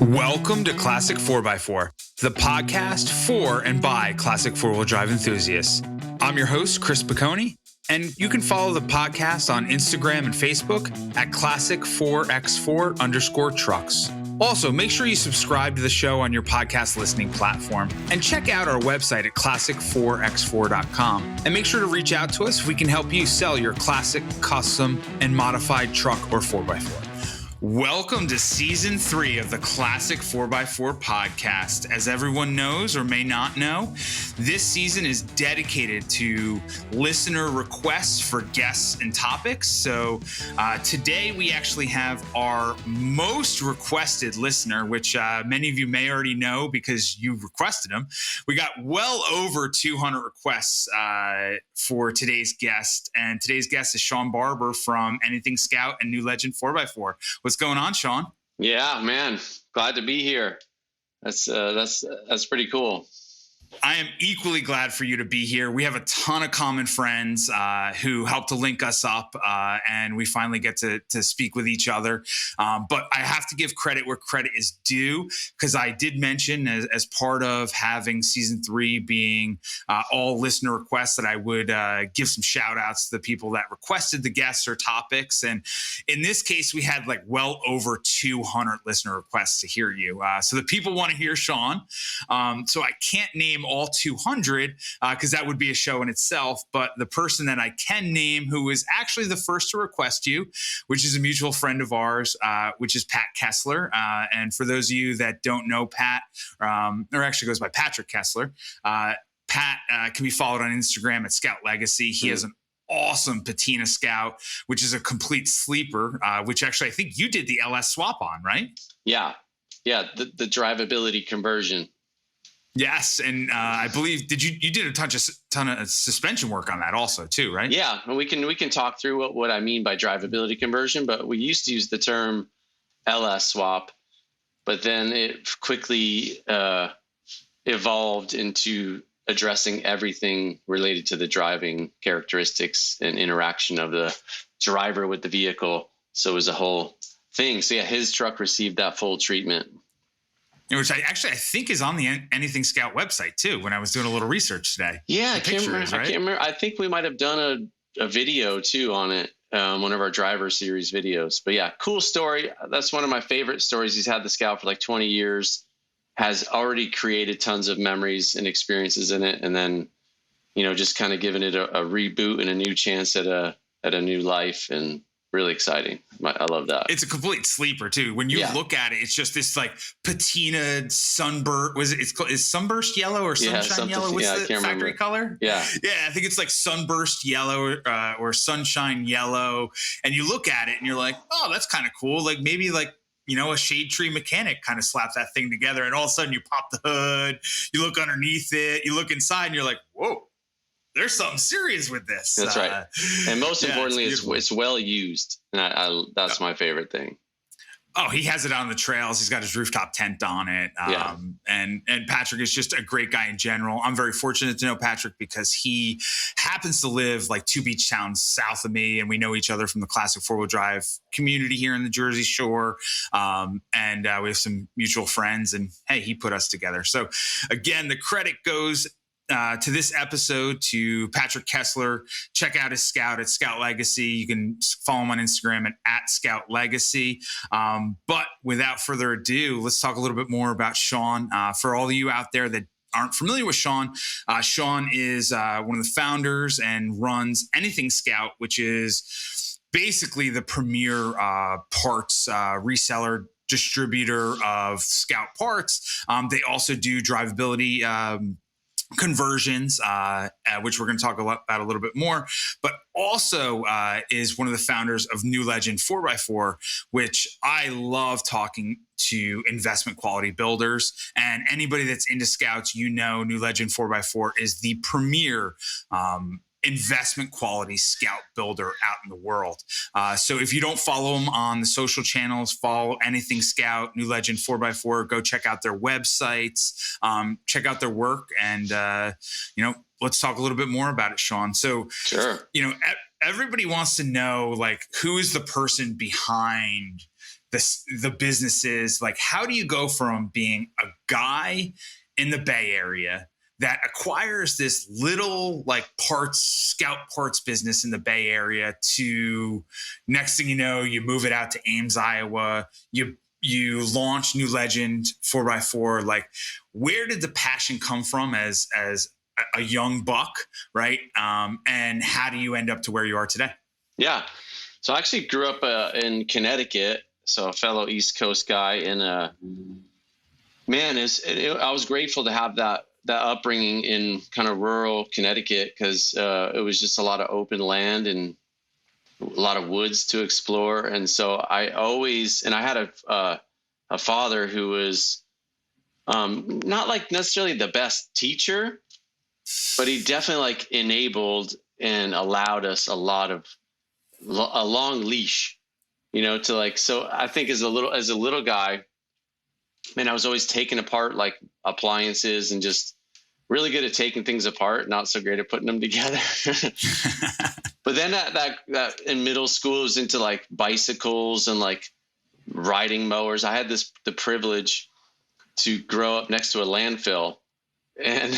Welcome to Classic 4x4, the podcast for and by classic four-wheel drive enthusiasts. I'm your host, Chris Piccone, and you can follow the podcast on Instagram and Facebook at classic4x4_trucks. Also, make sure you subscribe to the show on your podcast listening platform and check out our website at classic4x4.com. And make sure to reach out to us if we can help you sell your classic, custom, and modified truck or 4x4. Welcome to Season 3 of the Classic 4x4 podcast. As everyone knows or may not know, this season is dedicated to listener requests for guests and topics. So today we actually have our most requested listener, which many of you may already know because you requested them. We got well over 200 requests for today's guest. And today's guest is Sean Barber from Anything Scout and New Legend 4x4. What's going on, Sean? Yeah, man. Glad to be here. That's pretty cool. I am equally glad for you to be here. We have a ton of common friends who helped to link us up, and we finally get to speak with each other. But I have to give credit where credit is due, because I did mention as part of having Season 3 being all listener requests that I would give some shout outs to the people that requested the guests or topics. And in this case, we had like well over 200 listener requests to hear you. So the people want to hear Sean. So I can't name all 200 because that would be a show in itself. But the person that I can name who was actually the first to request you, which is a mutual friend of ours, which is Pat Kessler. And for those of you that don't know Pat, or actually goes by Patrick Kessler, Pat can be followed on Instagram at Scout Legacy. He has an awesome patina Scout, which is a complete sleeper, which actually I think you did the LS swap on, right? Yeah. The drivability conversion. Yes, and I believe you did a ton of suspension work on that also too, right? Yeah, and we can talk through what I mean by drivability conversion, but we used to use the term LS swap, but then it quickly evolved into addressing everything related to the driving characteristics and interaction of the driver with the vehicle. So it was a whole thing. So yeah, his truck received that full treatment. Which I think is on the Anything Scout website too, when I was doing a little research today. Yeah, I can't remember. I think we might have done a video too on it, one of our driver series videos. But yeah, cool story. That's one of my favorite stories. He's had the Scout for like 20 years, has already created tons of memories and experiences in it. And then, just kind of giving it a reboot and a new chance at a new life, and really exciting. I love that. It's a complete sleeper too. When you look at it, it's just this like patina sunburst. Is sunburst yellow or sunshine yellow? What's the factory color? Yeah. I think it's like sunburst yellow or sunshine yellow. And you look at it and you're like, oh, that's kind of cool. Like maybe like, a shade tree mechanic kind of slaps that thing together, and all of a sudden you pop the hood, you look underneath it, you look inside, and you're like, whoa. There's something serious with this. That's right. And most importantly, it's well used. And that's my favorite thing. Oh, he has it on the trails. He's got his rooftop tent on it. And Patrick is just a great guy in general. I'm very fortunate to know Patrick because he happens to live like 2 beach towns south of me. And we know each other from the classic four-wheel drive community here in the Jersey Shore. And we have some mutual friends. And hey, he put us together. So again, the credit goes to this episode to Patrick Kessler. Check out his Scout at Scout Legacy. You can follow him on Instagram at Scout Legacy. But without further ado, let's talk a little bit more about Sean. For all of you out there that aren't familiar with Sean, Sean is one of the founders and runs Anything Scout, which is basically the premier parts reseller distributor of Scout parts. They also do drivability conversions, which we're going to talk about a little bit more, but also is one of the founders of New Legend 4x4, which I love talking to investment quality builders. And anybody that's into Scouts, New Legend 4x4 is the premier investment quality Scout builder out in the world. So if you don't follow them on the social channels, follow Anything Scout, New Legend 4x4, go check out their websites, check out their work, and, let's talk a little bit more about it, Sean. So, sure. Everybody wants to know, like, who is the person behind the businesses, like how do you go from being a guy in the Bay Area that acquires this little like scout parts business in the Bay Area to next thing you know, you move it out to Ames, Iowa, you launch New Legend 4x4. Like, where did the passion come from as a young buck, right? And how do you end up to where you are today? Yeah. So I actually grew up in Connecticut, so a fellow East Coast guy. And I was grateful to have that upbringing in kind of rural Connecticut, because it was just a lot of open land and a lot of woods to explore. And so I had a father who was not like necessarily the best teacher, but he definitely like enabled and allowed us a long leash, to like, so I think as a little guy, man, I was always taking apart like appliances and just really good at taking things apart, not so great at putting them together. But then that in middle school, it was into like bicycles and like riding mowers. I had the privilege to grow up next to a landfill, and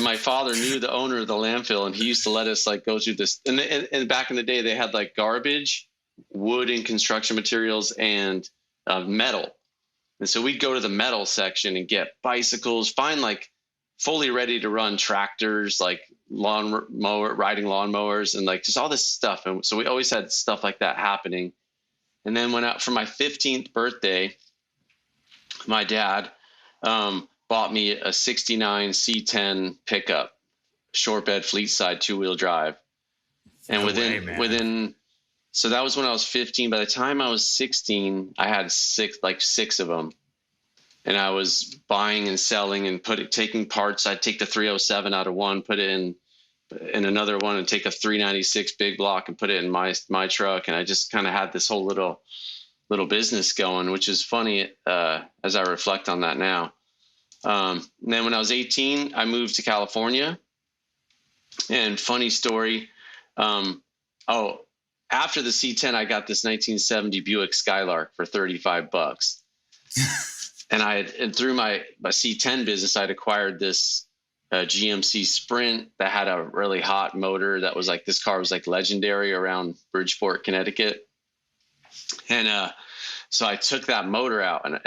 my father knew the owner of the landfill, and he used to let us like go through this. And back in the day, they had like garbage, wood and construction materials, and metal. And so we'd go to the metal section and get bicycles, find like fully ready to run tractors, like riding lawnmowers, and like just all this stuff. And so we always had stuff like that happening. And then went out for my 15th birthday, my dad bought me a 69 C10 pickup, short bed, fleet side, 2-wheel drive. And so that was when I was 15. By the time I was 16, I had six of them. And I was buying and selling and taking parts. I'd take the 307 out of one, put it in another one, and take a 396 big block and put it in my truck. And I just kind of had this whole little business going, which is funny as I reflect on that now. And then when I was 18, I moved to California. And funny story. After the C10, I got this 1970 Buick Skylark for $35. And through my C10 business, I'd acquired this GMC Sprint that had a really hot motor. That was like, this car was like legendary around Bridgeport, Connecticut. And so I took that motor out, and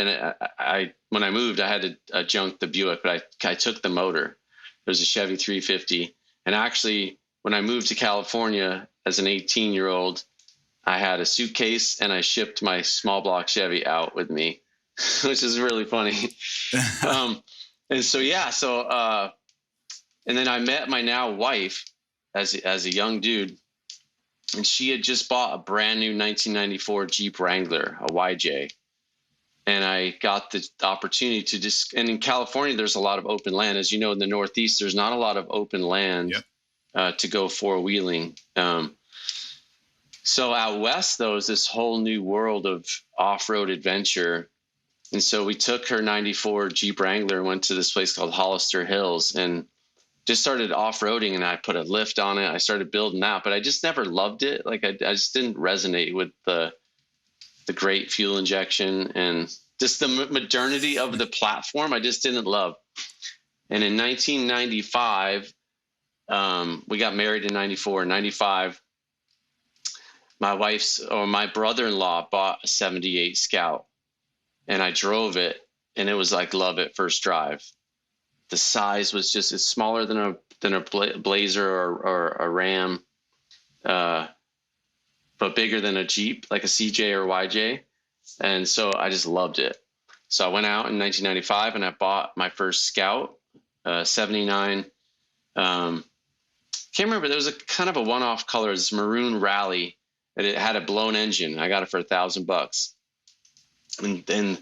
when I moved, I had to junk the Buick, but I took the motor. It was a Chevy 350. And actually, when I moved to California as an 18-year-old, I had a suitcase and I shipped my small block Chevy out with me, which is really funny. And so, and then I met my now wife as a young dude, and she had just bought a brand new 1994 Jeep Wrangler, a YJ. And I got the opportunity to and in California, there's a lot of open land. As you know, in the Northeast, there's not a lot of open land to go four-wheeling. So out west, though, is this whole new world of off-road adventure. And so we took her 94 Jeep Wrangler and went to this place called Hollister Hills and just started off-roading, and I put a lift on it. I started building that, but I just never loved it. Like I just didn't resonate with the great fuel injection and just the modernity of the platform. I just didn't love. And in 1995, we got married in 94. In 95, my brother-in-law bought a 78 Scout, and I drove it, and it was like love at first drive. The size was just, it's smaller than a Blazer or a Ram, but bigger than a Jeep, like a CJ or YJ. And so I just loved it. So I went out in 1995 and I bought my first Scout, 79. Can't remember. There was a kind of a one-off color, this maroon rally, and it had a blown engine. I got it for $1,000. And then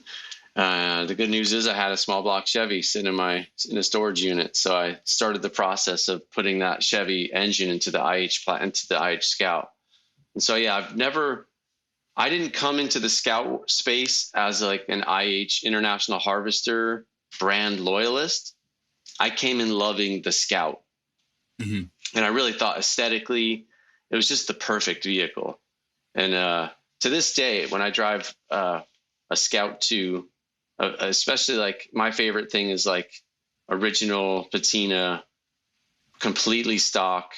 the good news is I had a small block Chevy sitting in a storage unit. So I started the process of putting that Chevy engine into the IH Scout. And so, yeah, I didn't come into the Scout space as like an IH International Harvester brand loyalist. I came in loving the Scout. And I really thought aesthetically, it was just the perfect vehicle. And to this day, when I drive a Scout 2, especially like my favorite thing is like original patina, completely stock.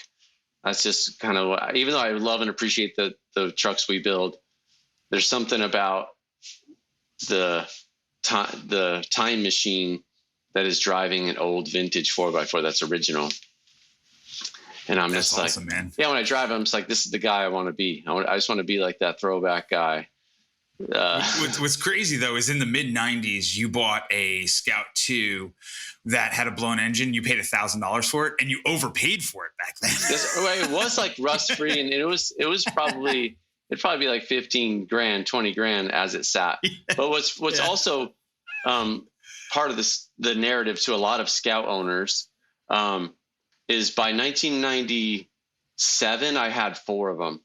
That's just kind of, even though I love and appreciate the trucks we build, there's something about the time machine that is driving an old vintage 4x4 that's original. And I'm just like, awesome, man. Yeah, when I drive, I'm just like, this is the guy I want to be. I just want to be like that throwback guy. What's crazy though is in the mid 90s, you bought a Scout 2 that had a blown engine. You paid $1,000 for it, and you overpaid for it back then. It was like rust free, and it was probably, it'd probably be like 15 grand, 20 grand as it sat. Yeah. But what's also part of the narrative to a lot of Scout owners is by 1997, I had 4 of them.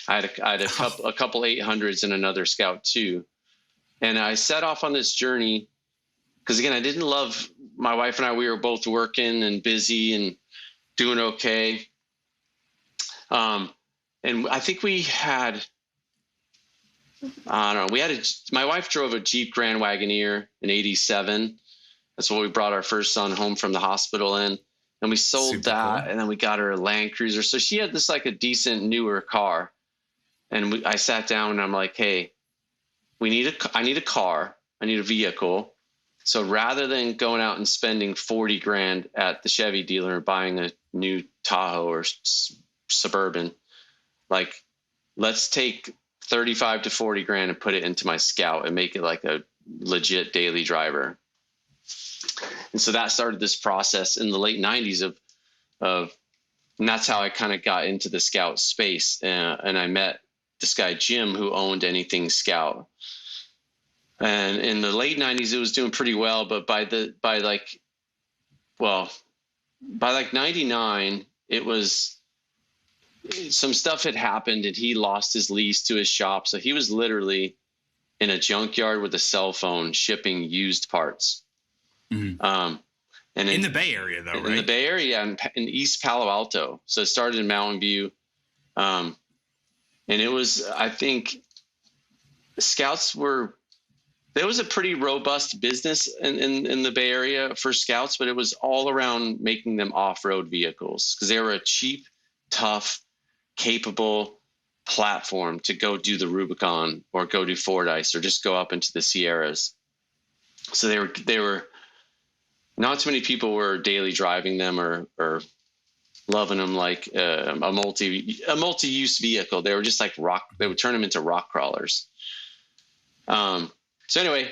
I had a couple 800s and another Scout 2. And I set off on this journey because, again, I didn't love, my wife and I, we were both working and busy and doing okay. And I think we had, I don't know, my wife drove a Jeep Grand Wagoneer in 87. That's what we brought our first son home from the hospital in. And we sold that, cool. And then we got her a Land Cruiser. So she had this like a decent newer car. And I sat down and I'm like, hey, I need a car. I need a vehicle. So rather than going out and spending 40 grand at the Chevy dealer and buying a new Tahoe or Suburban, like, let's take 35 to 40 grand and put it into my Scout and make it like a legit daily driver. And so that started this process in the late 90s and that's how I kind of got into the Scout space. And I met this guy, Jim, who owned Anything Scout. And in the late 90s, it was doing pretty well. But by 99, it was, some stuff had happened and he lost his lease to his shop. So he was literally in a junkyard with a cell phone shipping used parts. Mm-hmm. And in the Bay Area, though, right? In the Bay Area, in East Palo Alto. So it started in Mountain View. And it was, I think, Scouts there was a pretty robust business in the Bay Area for Scouts, but it was all around making them off-road vehicles because they were a cheap, tough, capable platform to go do the Rubicon or go do Fordyce or just go up into the Sierras. So they were not too many people were daily driving them or loving them like a multi-use vehicle. They were just like they would turn them into rock crawlers. So anyway,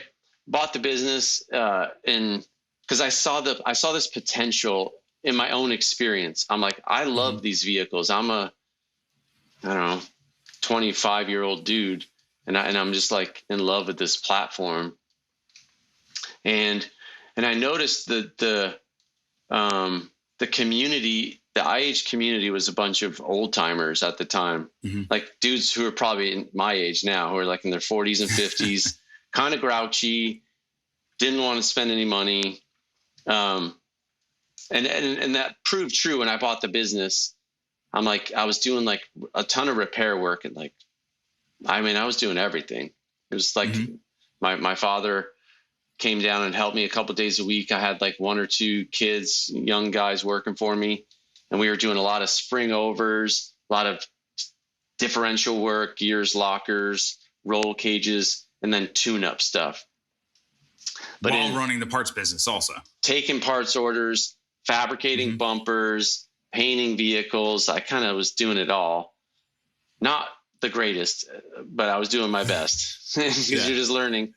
bought the business and because I saw this potential in my own experience. I'm like, I love these vehicles. I'm I don't know, 25-year-old dude, and I'm just like in love with this platform. And I noticed that the community, the IH community, was a bunch of old timers at the time, like dudes who are probably my age now, who are like in their 40s and 50s, kind of grouchy, didn't want to spend any money. And that proved true when I bought the business. I'm like, I was doing like a ton of repair work and I was doing everything. It was like my father came down and helped me a couple of days a week. I had like 1 or 2 kids, young guys working for me. And we were doing a lot of spring overs, a lot of differential work, gears, lockers, roll cages, and then tune-up stuff. But while running the parts business also. Taking parts orders, fabricating bumpers, painting vehicles. I kind of was doing it all. Not the greatest, but I was doing my best because you're just learning.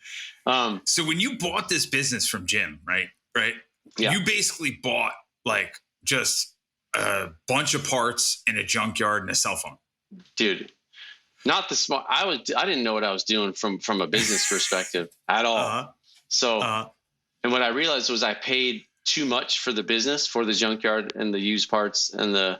So when you bought this business from Jim, right? Yeah. You basically bought like just a bunch of parts in a junkyard and a cell phone. Dude, not the smart. I didn't know what I was doing from a business perspective at all. And what I realized was I paid too much for the business, for the junkyard and the used parts and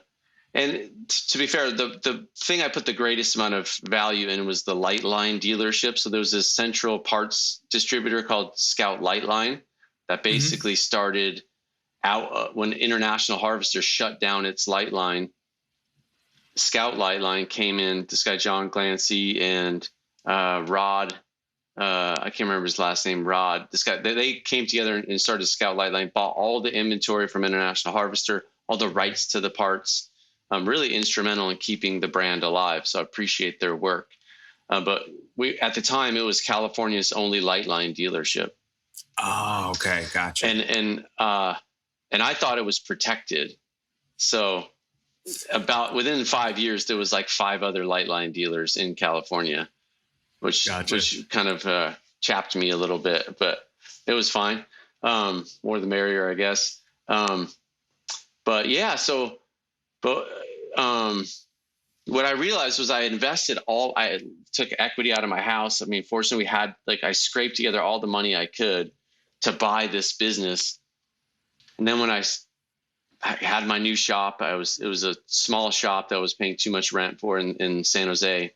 to be fair, the thing I put the greatest amount of value in was the Lightline dealership. So there was this central parts distributor called Scout Lightline that basically started out when International Harvester shut down its Lightline. Scout Lightline came in, this guy John Glancy and Rod. I can't remember his last name, Rod. This guy, they came together and started Scout Lightline, bought all the inventory from International Harvester, all the rights to the parts, really instrumental in keeping the brand alive. So I appreciate their work. But at the time, it was California's only Lightline dealership. Oh, okay. Gotcha. And I thought it was protected. So within 5 years, there was like 5 other Lightline dealers in California, which kind of chapped me a little bit, but it was fine. More the merrier, I guess. But yeah, what I realized was I took equity out of my house. I mean, fortunately I scraped together all the money I could to buy this business. And then when I had my new shop, it was a small shop that I was paying too much rent for in San Jose.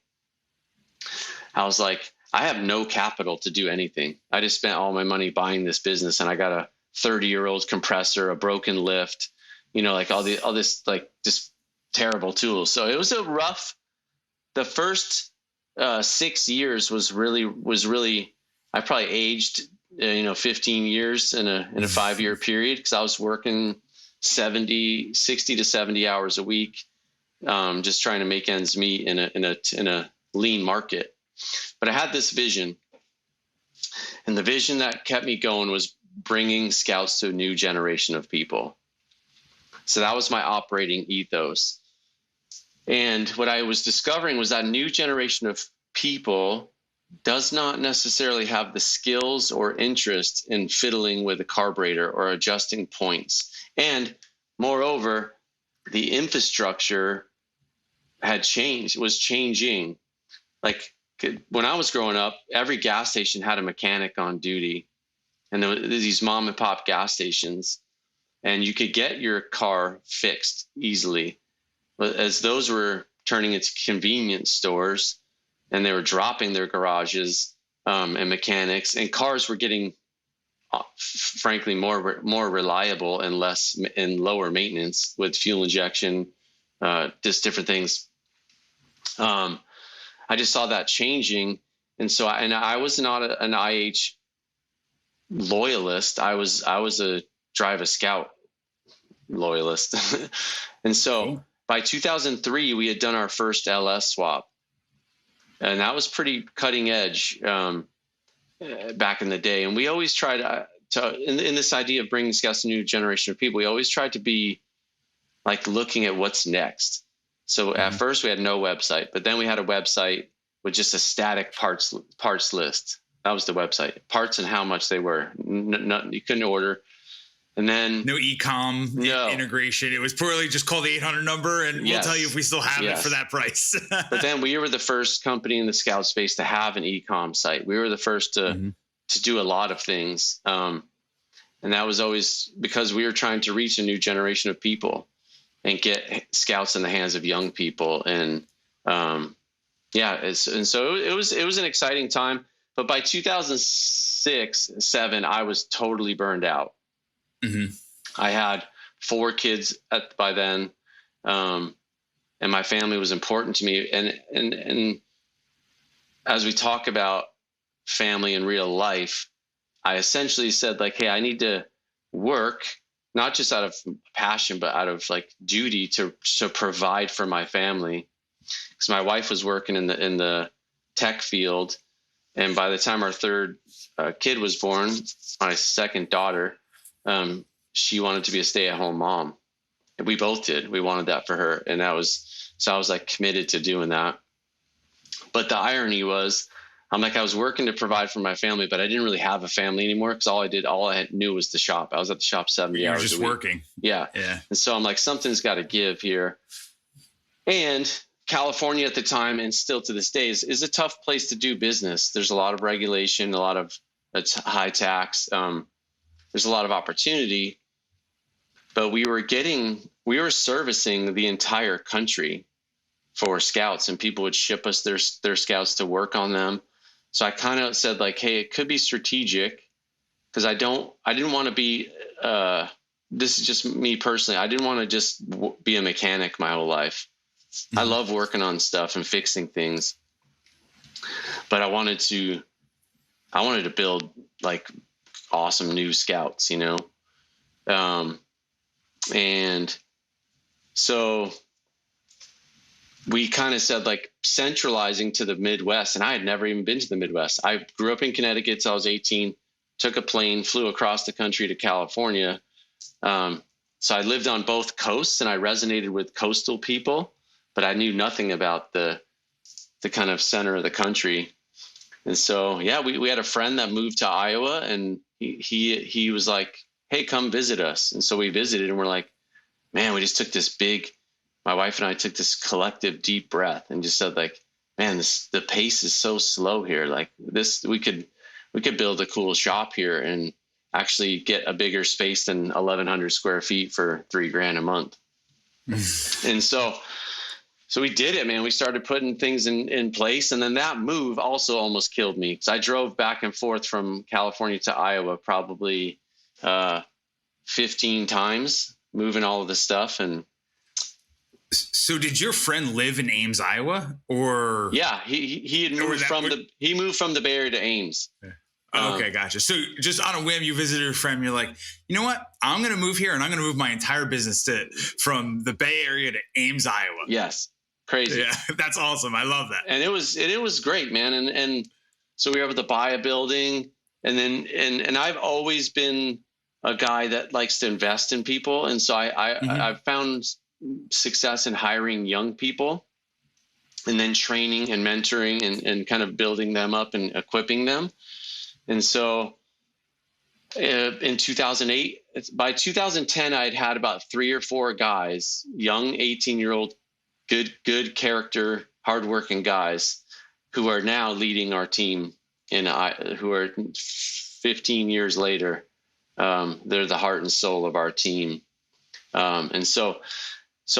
I was like, I have no capital to do anything. I just spent all my money buying this business, and I got a 30-year-old compressor, a broken lift, like all this, like, just terrible tools. So it was the first 6 years was really, I probably aged, 15 years in a 5-year period, because I was working 60 to 70 hours a week, just trying to make ends meet in a lean market. But I had this vision, and the vision that kept me going was bringing Scouts to a new generation of people. So that was my operating ethos. And what I was discovering was that new generation of people does not necessarily have the skills or interest in fiddling with a carburetor or adjusting points. And moreover, the infrastructure was changing. Like, when I was growing up, every gas station had a mechanic on duty, and there were these mom and pop gas stations, and you could get your car fixed easily. But as those were turning into convenience stores, and they were dropping their garages and mechanics, and cars were getting, frankly, more reliable and lower maintenance with fuel injection, just different things. I just saw that changing. And so I was not an IH loyalist. I was a Drive a Scout loyalist. And so by 2003, we had done our first LS swap. And that was pretty cutting edge back in the day. And we always tried in this idea of bringing Scouts to a new generation of people, we always tried to be like looking at what's next. So at first we had no website, but then we had a website with just a static parts list. That was the website. Parts and how much they were. You couldn't order. And then no e-com integration. It was purely just call the 800 number and we'll tell you if we still have it for that price. But then we were the first company in the Scout space to have an e-com site. We were the first to do a lot of things. And that was always because we were trying to reach a new generation of people and get Scouts in the hands of young people. And so it was an exciting time. But by 2006-07, I was totally burned out. I had 4 kids by then, and my family was important to me. And as we talk about family in real life, I essentially said, like, hey, I need to work, not just out of passion, but out of like duty to provide for my family. Because my wife was working in the tech field, and by the time our third kid was born, my second daughter, she wanted to be a stay-at-home mom. And we both did. We wanted that for her, and I was like committed to doing that. But the irony was, I was working to provide for my family, but I didn't really have a family anymore because all I knew was the shop. I was at the shop 70 hours a week. Just working. Yeah. And so I'm like, something's got to give here. And California at the time, and still to this day, is a tough place to do business. There's a lot of regulation, a lot of high tax. There's a lot of opportunity, but we were servicing the entire country for Scouts, and people would ship us their Scouts to work on them. So I kind of said, like, hey, it could be strategic, because I didn't want to be, this is just me personally. I didn't want to just be a mechanic my whole life. I love working on stuff and fixing things. but I wanted to build like awesome new scouts, you know? And so we kind of said like centralizing to the Midwest, and I had never even been to the Midwest. I grew up in Connecticut till I was 18, took a plane, flew across the country to California. So I lived on both coasts, and I resonated with coastal people, but I knew nothing about the kind of center of the country. And so, yeah, we had a friend that moved to Iowa, and he was like, hey, come visit us. And so we visited, and we're like, man, we just took my wife and I took this collective deep breath and just said like, man, the pace is so slow here. Like we could build a cool shop here and actually get a bigger space than 1,100 square feet for $3,000 a month. And so we did it, man. We started putting things in place. And then that move also almost killed me. So I drove back and forth from California to Iowa, probably 15 times, moving all of the stuff. And so did your friend live in Ames, Iowa, or? Yeah, he had moved he moved from the Bay Area to Ames. Okay, gotcha. So just on a whim, you visited your friend. You're like, you know what? I'm going to move here, and I'm going to move my entire business from the Bay Area to Ames, Iowa. Yes, crazy. Yeah, that's awesome. I love that. And it was great, man. And so we were able to buy a building, and then and I've always been a guy that likes to invest in people, and so I've found success in hiring young people, and then training and mentoring and kind of building them up and equipping them. And so in 2008, by 2010, I'd had about 3 or 4 guys, young 18-year-old, good character, hardworking guys who are now leading our team who are 15 years later. They're the heart and soul of our team. And so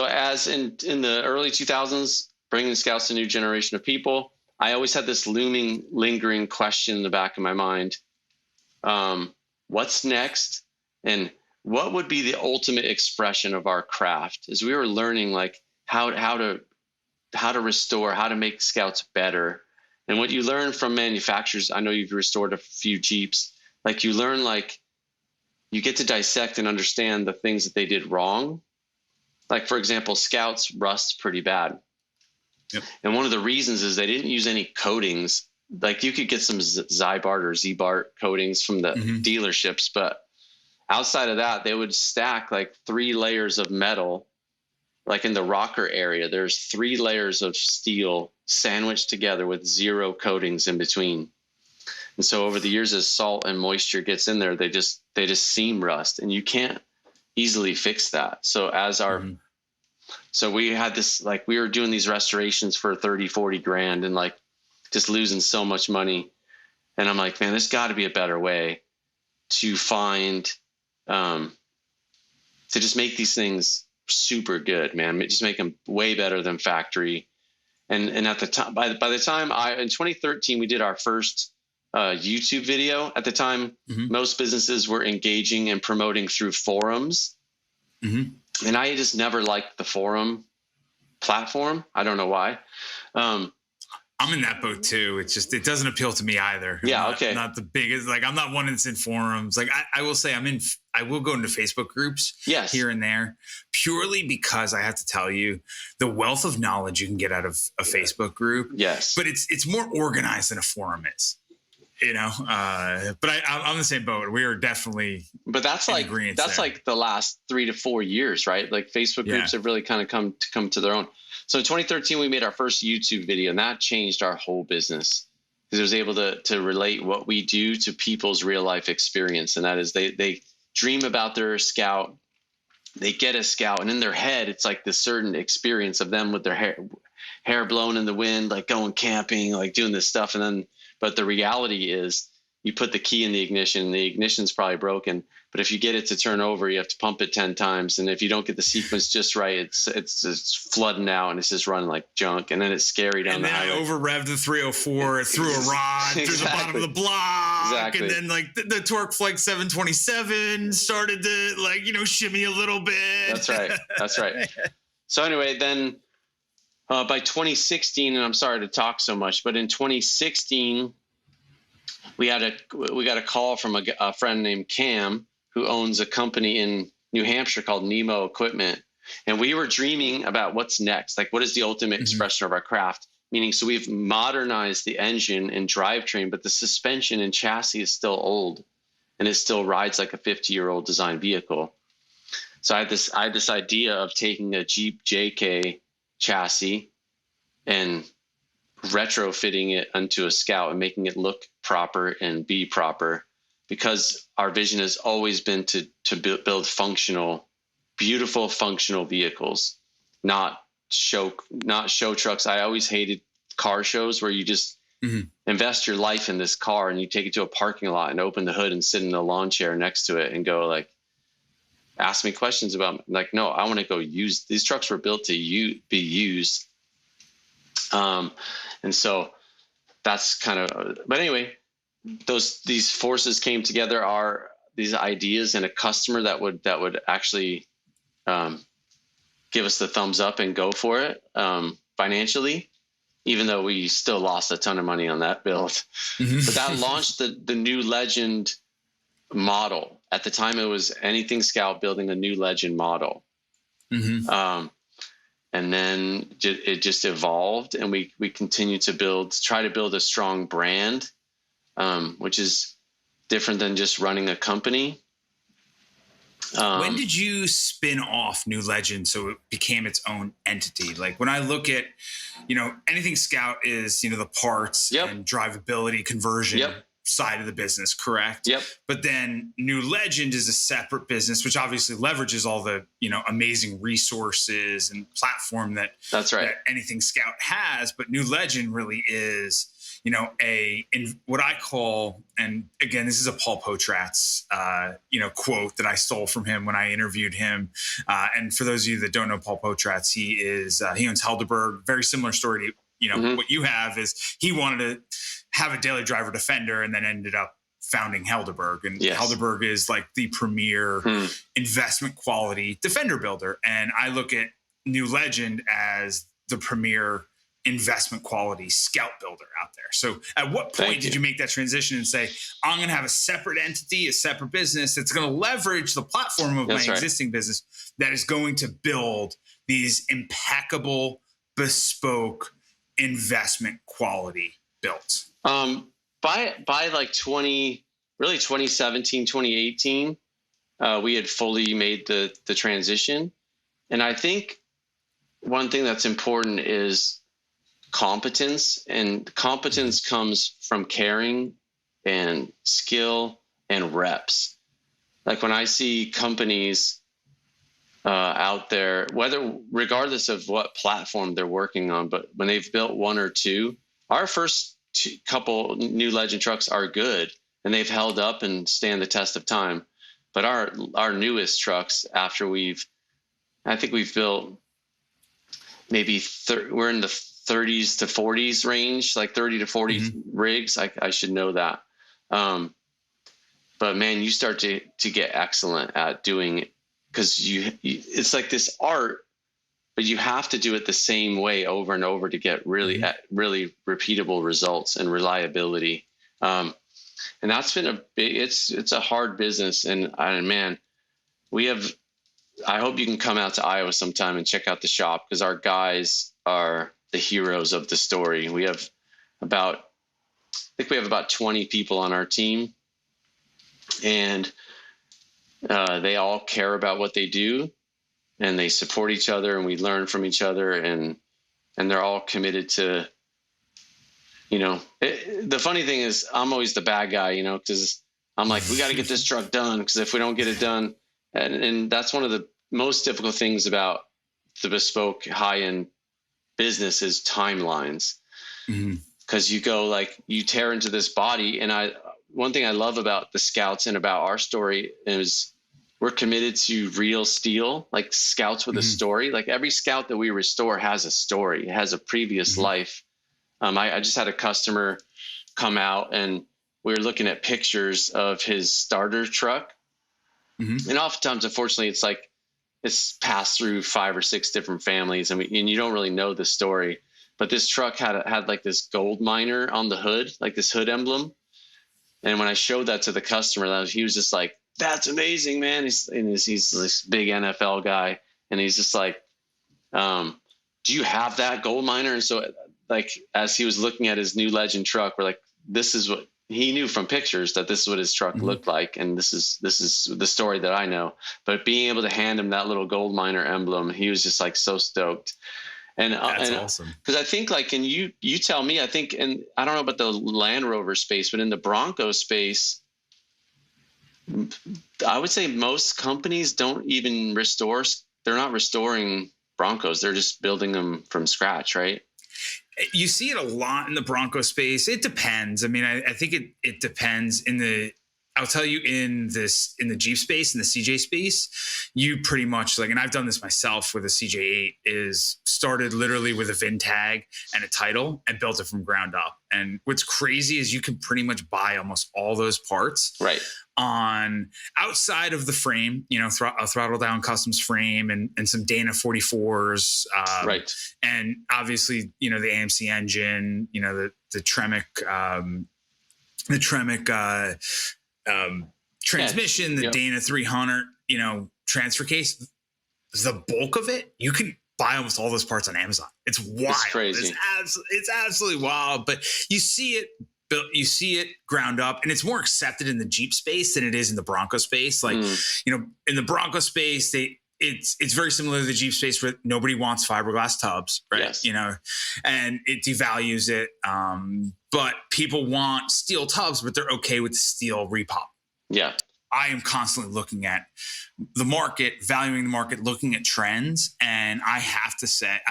as in the early 2000s, bringing scouts to a new generation of people, I always had this looming, lingering question in the back of my mind. What's next? And what would be the ultimate expression of our craft? As we were learning like how to restore, how to make scouts better. And what you learn from manufacturers, I know you've restored a few Jeeps, like you learn, like you get to dissect and understand the things that they did wrong. Like, for example, scouts rust pretty bad. Yep. And one of the reasons is they didn't use any coatings. Like you could get some Zybart or Z-Bart coatings from the dealerships, but outside of that, they would stack like 3 layers of metal. Like in the rocker area, there's 3 layers of steel sandwiched together with 0 coatings in between. And so over the years, as salt and moisture gets in there, they just seam rust, and you can't easily fix that. So so we had this, like, we were doing these restorations for 30, 40 grand and like just losing so much money. And I'm like, man, there's got to be a better way to find, to just make these things super good, man. Just make them way better than factory. And at the time, by the time in 2013, we did our first YouTube video. At the time, most businesses were engaging and promoting through forums. And I just never liked the forum platform. I don't know why. I'm in that boat too. It's just, it doesn't appeal to me either. Okay. Not the biggest, like I'm not one that's in forums. Like I will say I will go into Facebook groups here and there, purely because I have to tell you the wealth of knowledge you can get out of a Facebook group. Yes. But it's more organized than a forum is. You know, but I'm on the same boat. We are definitely, but that's like the last 3 to 4 years, right? Like Facebook groups have really kind of come to their own. So in 2013, we made our first YouTube video, and that changed our whole business because it was able to relate what we do to people's real life experience. And that is they dream about their scout, they get a scout, and in their head, it's like this certain experience of them with their hair blown in the wind, like going camping, like doing this stuff. And then, but the reality is you put the key in the ignition's probably broken, but if you get it to turn over, you have to pump it 10 times. And if you don't get the sequence just right, it's just flooding out and it's just running like junk. And then it's scary down the highway. And then I over-revved the 304 through a rod, through the bottom of the block. Exactly. And then like the Torque Flight 727 started to like, shimmy a little bit. That's right. So anyway, then By 2016, and I'm sorry to talk so much, but in 2016, we got a call from a friend named Cam, who owns a company in New Hampshire called Nemo Equipment. And we were dreaming about what's next. Like, what is the ultimate expression of our craft? Meaning, so we've modernized the engine and drivetrain, but the suspension and chassis is still old, and it still rides like a 50-year-old design vehicle. So I had this idea of taking a Jeep JK chassis and retrofitting it onto a Scout and making it look proper and be proper, because our vision has always been to build functional, beautiful functional vehicles, not show trucks. I always hated car shows where you just invest your life in this car and you take it to a parking lot and open the hood and sit in the lawn chair next to it and go like, ask me questions about, like, no, I want to go use these trucks. Were built to be used. And so that's kind of, but anyway, these forces came together, are these ideas, and a customer that would actually give us the thumbs up and go for it financially, even though we still lost a ton of money on that build. But that launched the new Legend model. At the time, it was Anything Scout building a new Legend model. And then it just evolved, and we continued to try to build a strong brand, which is different than just running a company. When did you spin off New Legend so it became its own entity? Like, when I look at, Anything Scout is, the parts and drivability conversion side of the business, correct? But then New Legend is a separate business, which obviously leverages all the, amazing resources and platform that Anything Scout has. But New Legend really is, in what I call, and again, this is a Paul Potratz, quote that I stole from him when I interviewed him. And for those of you that don't know Paul Potratz, he owns Helderberg. Very similar story to, what you have. Is he wanted to have a daily driver Defender and then ended up founding Helderberg. And Helderberg is like the premier investment quality Defender builder. And I look at New Legend as the premier investment quality Scout builder out there. So at what point did you make that transition and say, I'm going to have a separate entity, a separate business that's going to leverage the platform of my existing business that is going to build these impeccable, bespoke investment quality builds? By like 2017, 2018, we had fully made the transition. And I think one thing that's important is competence, and competence comes from caring and skill and reps. Like, when I see companies out there, regardless of what platform they're working on, but when they've built one or two, our first couple New Legend trucks are good and they've held up and stand the test of time. But our newest trucks, after I think we've built maybe we're in the 30s to 40s range, like 30 to 40 rigs. I should know that. But man, you start to get excellent at doing it, because it's like this art, but you have to do it the same way over and over to get really repeatable results and reliability. And that's been it's a hard business. And man, I hope you can come out to Iowa sometime and check out the shop, because our guys are the heroes of the story. We have about 20 people on our team, and they all care about what they do, and they support each other, and we learn from each other, and they're all committed to, the funny thing is I'm always the bad guy, because I'm like, we got to get this truck done, because if we don't get it done, and that's one of the most difficult things about the bespoke high-end business is timelines. Because you tear into this body. And one thing I love about the Scouts and about our story is we're committed to real steel, like Scouts with a story. Like, every Scout that we restore has a story. It has a previous life. I just had a customer come out, and we were looking at pictures of his starter truck. And oftentimes, unfortunately, it's like it's passed through 5 or 6 different families, and you don't really know the story. But this truck had like this gold miner on the hood, like this hood emblem. And when I showed that to the customer, he was just like, "That's amazing, man!" He's this big NFL guy, and he's just like, "Do you have that gold miner?" And so, like, as he was looking at his new Legend truck, we're like, "This is what." He knew from pictures that this is what his truck looked like. And this is the story that I know, but being able to hand him that little gold miner emblem, he was just like so stoked. And that's awesome. Cause I think like, and you tell me, I think, and I don't know about the Land Rover space, but in the Bronco space, I would say most companies don't even restore. They're not restoring Broncos. They're just building them from scratch. Right. You see it a lot in the Bronco space. It depends. I mean, I think it depends I'll tell you in the Jeep space, in the CJ space, you pretty much like, and I've done this myself with a CJ8, is started literally with a VIN tag and a title and built it from ground up. And what's crazy is you can pretty much buy almost all those parts on outside of the frame, a throttle down customs frame and some Dana 44s. And obviously, the AMC engine, the Tremec, transmission, the Dana 300, transfer case, the bulk of it, you can buy almost all those parts on Amazon. It's wild. It's crazy. It's absolutely wild, but you see it ground up, and it's more accepted in the Jeep space than it is in the Bronco space. Like, in the Bronco space, it's very similar to the Jeep space where nobody wants fiberglass tubs, right? Yes. And it devalues it. But people want steel tubs, but they're okay with steel repop. Yeah. I am constantly looking at the market, valuing the market, looking at trends. And I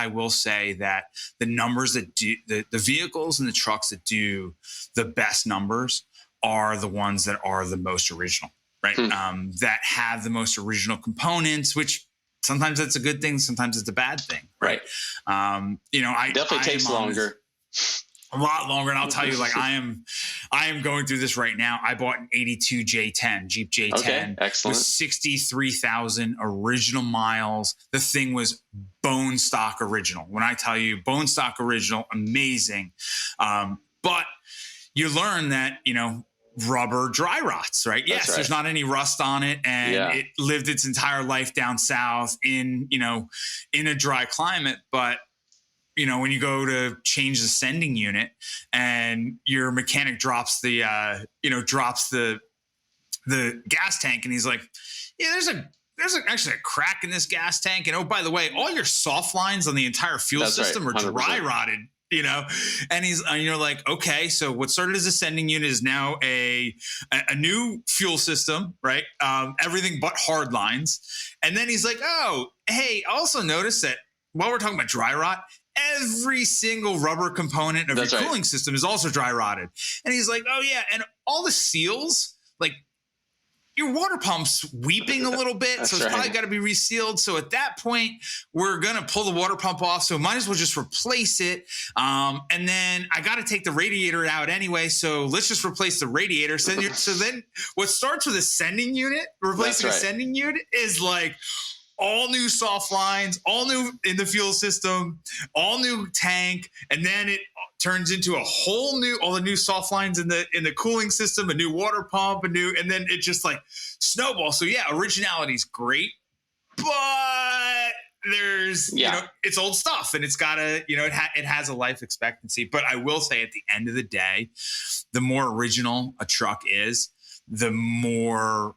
will say that the numbers that do the vehicles and the trucks that do the best numbers are the ones that are the most original, right? That have the most original components, which sometimes that's a good thing. Sometimes it's a bad thing. Right. Definitely takes longer. A lot longer. And I'll tell you, like, I am going through this right now. I bought an 82 J10, Jeep J10. Okay, excellent. With 63,000 original miles. The thing was bone stock original. When I tell you bone stock original, amazing. But you learn that, rubber dry rots, right? Yes, right. There's not any rust on it. And it lived its entire life down south in a dry climate. But when you go to change the sending unit and your mechanic drops the gas tank, and he's like, yeah, there's actually a crack in this gas tank. And oh, by the way, all your soft lines on the entire fuel system are dry rotted, and you're like, okay, so what started as a sending unit is now a new fuel system, right? Everything but hard lines. And then he's like, oh, hey, I also noticed that while we're talking about dry rot, every single rubber component of your cooling system is also dry rotted. And he's like, oh yeah. And all the seals, like your water pump's weeping a little bit. So it's probably got to be resealed. So at that point, we're going to pull the water pump off. So might as well just replace it. And then I got to take the radiator out anyway. So let's just replace the radiator. So then what starts with a sending unit, replacing a sending unit, is like all new soft lines, all new in the fuel system, all new tank, and then it turns into all the new soft lines in the cooling system, a new water pump, and then it just like snowballs. So yeah, originality is great, but there's it's old stuff, and it's gotta it has a life expectancy. But I will say, at the end of the day, the more original a truck is, the more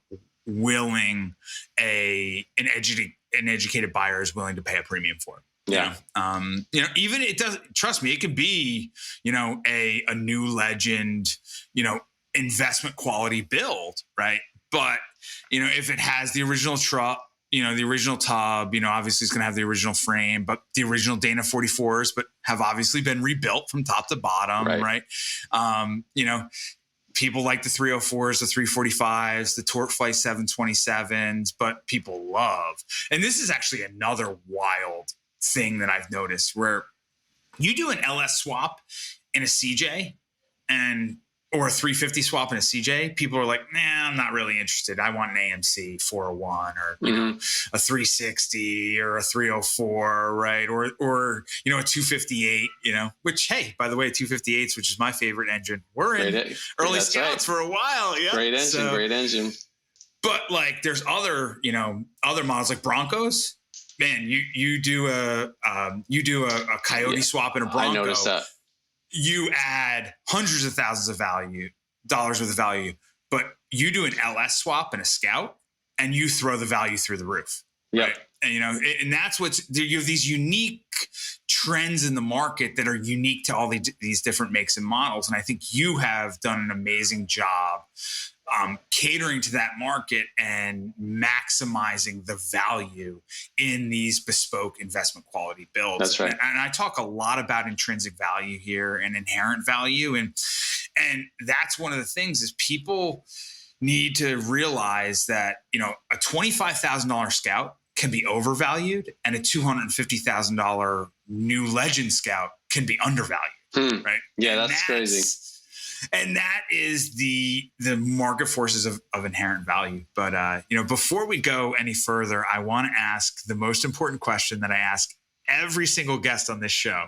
willing an educated buyer is willing to pay a premium for it. Even it does, trust me, it could be, a new Legend, investment quality build, right? But, if it has the original truck, the original tub, obviously it's going to have the original frame, but the original Dana 44s, but have obviously been rebuilt from top to bottom, right? People like the 304s, the 345s, the Torque Flight 727s, but people love. And this is actually another wild thing that I've noticed, where you do an LS swap in a CJ or a 350 swap in a CJ, people are like, nah, I'm not really interested. I want an AMC 401 or you know, a 360 or a 304, right? Or you know, a 258, you know, which, hey, by the way, 258s, which is my favorite engine. We're in early scouts for a while. Yeah. Great engine. But like there's other, you know, other models like Broncos. Man, you do a Coyote swap in a Bronco. I noticed that. You add hundreds of thousands of dollars worth of value, but you do an LS swap and a Scout, and you throw the value through the roof. Yeah. Right? And you know, and that's you have these unique trends in the market that are unique to all these different makes and models. And I think you have done an amazing job catering to that market and maximizing the value in these bespoke investment quality builds. That's right. And I talk a lot about intrinsic value here and inherent value. And that's one of the things is people need to realize that, you know, a $25,000 Scout can be overvalued and a $250,000 new Legend Scout can be undervalued. Right. Yeah, that's crazy. And that is the market forces of inherent value. But, you know, before we go any further, I want to ask the most important question that I ask every single guest on this show.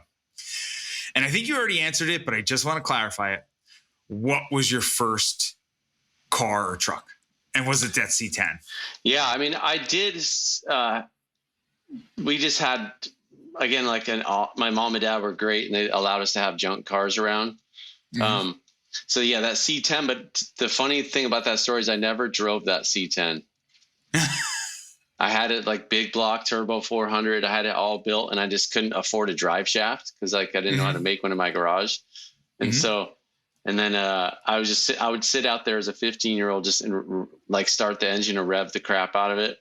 And I think you already answered it, but I just want to clarify it. What was your first car or truck? And was it that C10? Yeah, I mean, I did. We just had, again, like my mom and dad were great and they allowed us to have junk cars around. So yeah, that C10, but the funny thing about that story is I never drove that C10. I had it like big block turbo 400. I had it all built and I just couldn't afford a drive shaft because like I didn't know how to make one in my garage. And so, and then I would sit out there as a 15-year-old just like start the engine and rev the crap out of it.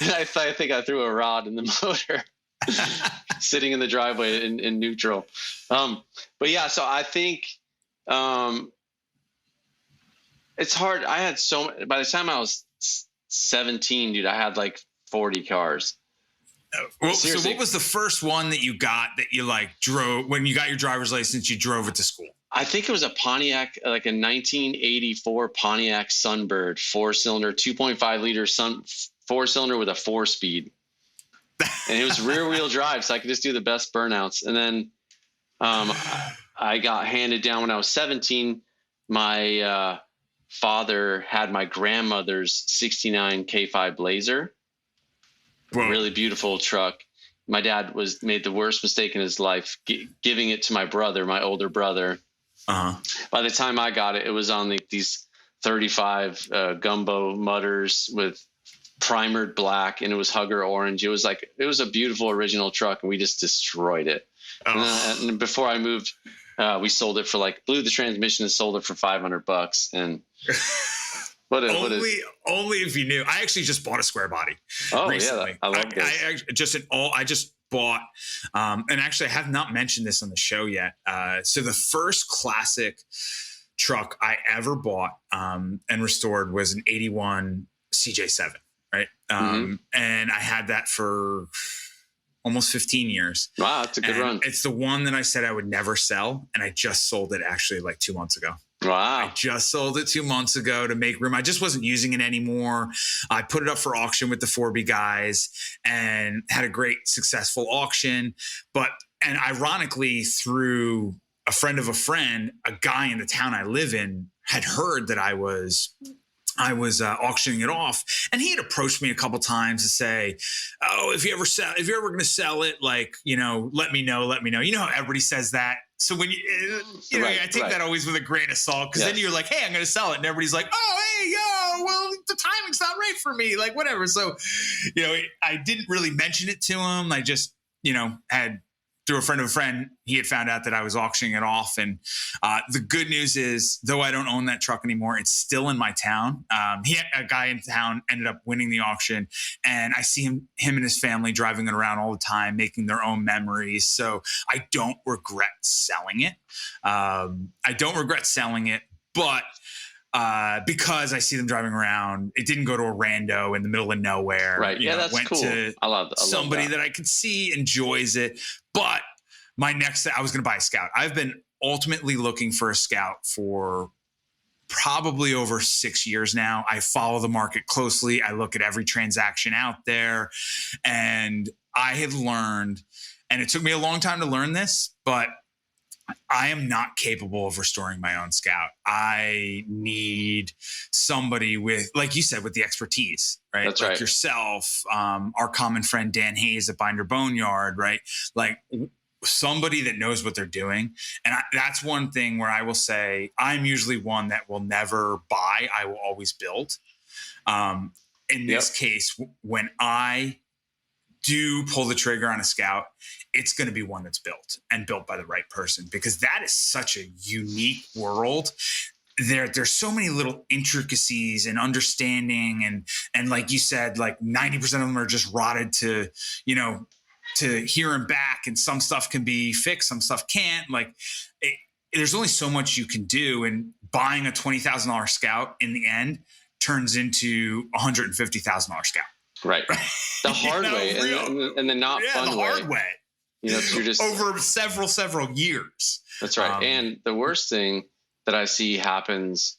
And I think I threw a rod in the motor sitting in the driveway in neutral. But yeah, so I think, it's hard. I had by the time I was 17, dude, I had like 40 cars. Well, so what was the first one that you got that you like drove when you got your driver's license, you drove it to school? I think it was a Pontiac, like a 1984 Pontiac Sunbird 4-cylinder, 2.5 liter 4-cylinder with a 4-speed. And it was rear wheel drive. So I could just do the best burnouts. And then, I got handed down when I was 17. My father had my grandmother's 69 K5 Blazer. Whoa. Really beautiful truck. My dad made the worst mistake in his life, giving it to my brother, my older brother. By the time I got it, it was on these 35 gumbo mudders with primered black, and it was Hugger orange. It was a beautiful original truck, and we just destroyed it. And before I moved, we sold it for blew the transmission and sold it for $500. And only if you knew. I actually just bought a square body. Oh recently. Yeah, I love this. I just bought, and actually I have not mentioned this on the show yet. So the first classic truck I ever bought and restored was an 81 CJ7, right? And I had that for almost 15 years. Wow, that's a good run. It's the one that I said I would never sell, and I just sold it actually like 2 months ago. Wow. I just sold it 2 months ago to make room. I just wasn't using it anymore. I put it up for auction with the 4B guys and had a great successful auction. And ironically, through a friend of a friend, a guy in the town I live in had heard that I was auctioning it off, and he had approached me a couple times to say, "Oh, if you're ever going to sell it, let me know. You know how everybody says that. So when I take that always with a grain of salt, because then you're like, hey, I'm going to sell it. And everybody's like, oh, hey, yo, well, the timing's not right for me. Like, whatever. So, I didn't really mention it to him. I just, had through a friend of a friend, he had found out that I was auctioning it off. And the good news is, though I don't own that truck anymore, it's still in my town. A guy in town ended up winning the auction, and I see him and his family driving it around all the time, making their own memories. So I don't regret selling it. But because I see them driving around, it didn't go to a rando in the middle of nowhere. Right. Yeah, that's went cool. To I love somebody that I could see enjoys it. But I was going to buy a Scout. I've been ultimately looking for a Scout for probably over 6 years now. I follow the market closely. I look at every transaction out there, and I have learned, and it took me a long time to learn this, but I am not capable of restoring my own Scout. I need somebody with, like you said, with the expertise, right? That's like right. Yourself, our common friend, Dan Hayes at Binder Boneyard, right? Like somebody that knows what they're doing. And that's one thing where I will say, I'm usually one that will never buy. I will always build. In this case, when I do pull the trigger on a Scout, it's going to be one that's built by the right person, because that is such a unique world. There's so many little intricacies and understanding, and like you said, like 90% of them are just rotted to here and back, and some stuff can be fixed, some stuff can't. Like there's only so much you can do, and buying a $20,000 Scout in the end turns into a $150,000 Scout. Right. The hard way and the not fun way. The hard way. You're just over several years. That's right. And the worst thing that I see happens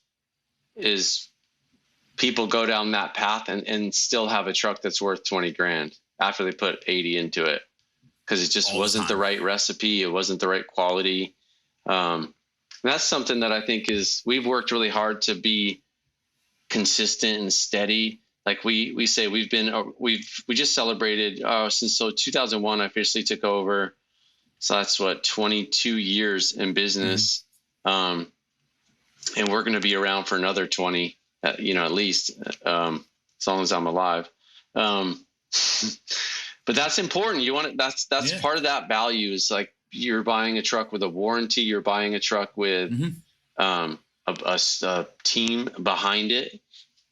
is people go down that path and still have a truck that's worth 20 grand after they put 80 into it, because it just wasn't the right recipe. It wasn't the right quality. And that's something that I think we've worked really hard to be consistent and steady. Like we say, we just celebrated since 2001. I officially took over, so that's 22 years in business, and we're going to be around for another 20, at least as long as I'm alive. But that's important. That's part of that value is like you're buying a truck with a warranty. You're buying a truck with a team behind it.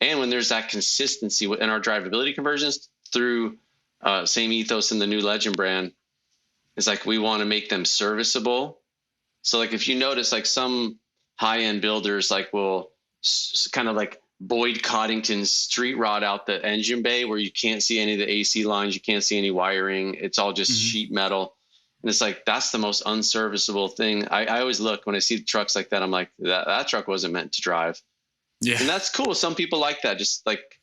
And when there's that consistency in our drivability conversions through same ethos in the new Legend brand, is like we want to make them serviceable. So like if you notice, like some high-end builders like will kind of like Boyd Coddington's street rod out the engine bay where you can't see any of the AC lines, you can't see any wiring. It's all just sheet metal. And it's like, that's the most unserviceable thing. I always look when I see trucks like that, I'm like, that truck wasn't meant to drive. Yeah. And that's cool. Some people like that, just like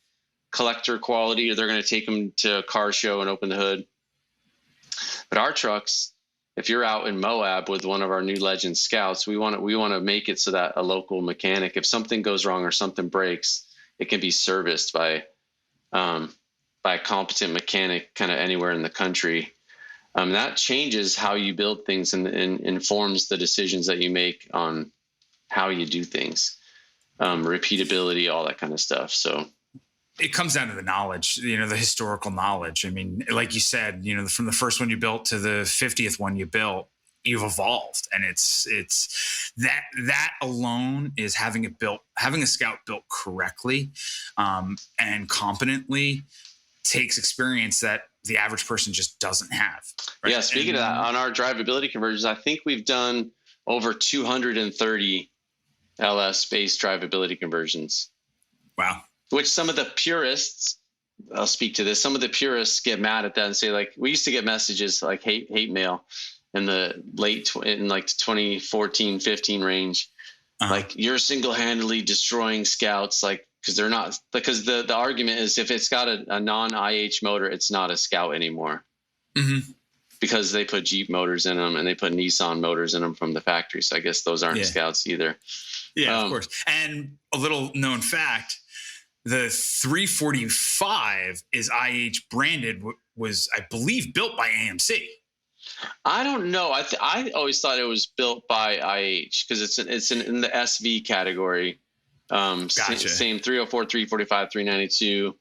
collector quality, or they're going to take them to a car show and open the hood. But our trucks, if you're out in Moab with one of our new Legend Scouts, we want to make it so that a local mechanic, if something goes wrong or something breaks, it can be serviced by a competent mechanic kind of anywhere in the country. That changes how you build things and informs the decisions that you make on how you do things. Repeatability, all that kind of stuff. So it comes down to the knowledge, the historical knowledge. I mean, like you said, from the first one you built to the 50th one you built, you've evolved, and it's that alone is having a Scout built correctly, and competently takes experience that the average person just doesn't have. Right? Yeah. Speaking of that, on our drivability conversions, I think we've done over 230 LS-based drivability conversions. Wow. Which some of the purists, I'll speak to this, some of the purists get mad at that and say, like, we used to get messages like hate mail in the in like 2014, 15 range. Like, you're single-handedly destroying Scouts, like, because they're not, because the argument is if it's got a non-IH motor, it's not a Scout anymore. Because they put Jeep motors in them and they put Nissan motors in them from the factory. So I guess those aren't Scouts either. Yeah, of course. And a little known fact, the 345 is IH branded, was, I believe, built by AMC. I don't know. I always thought it was built by IH because it's in the SV category. Gotcha. Same 304, 345, 392,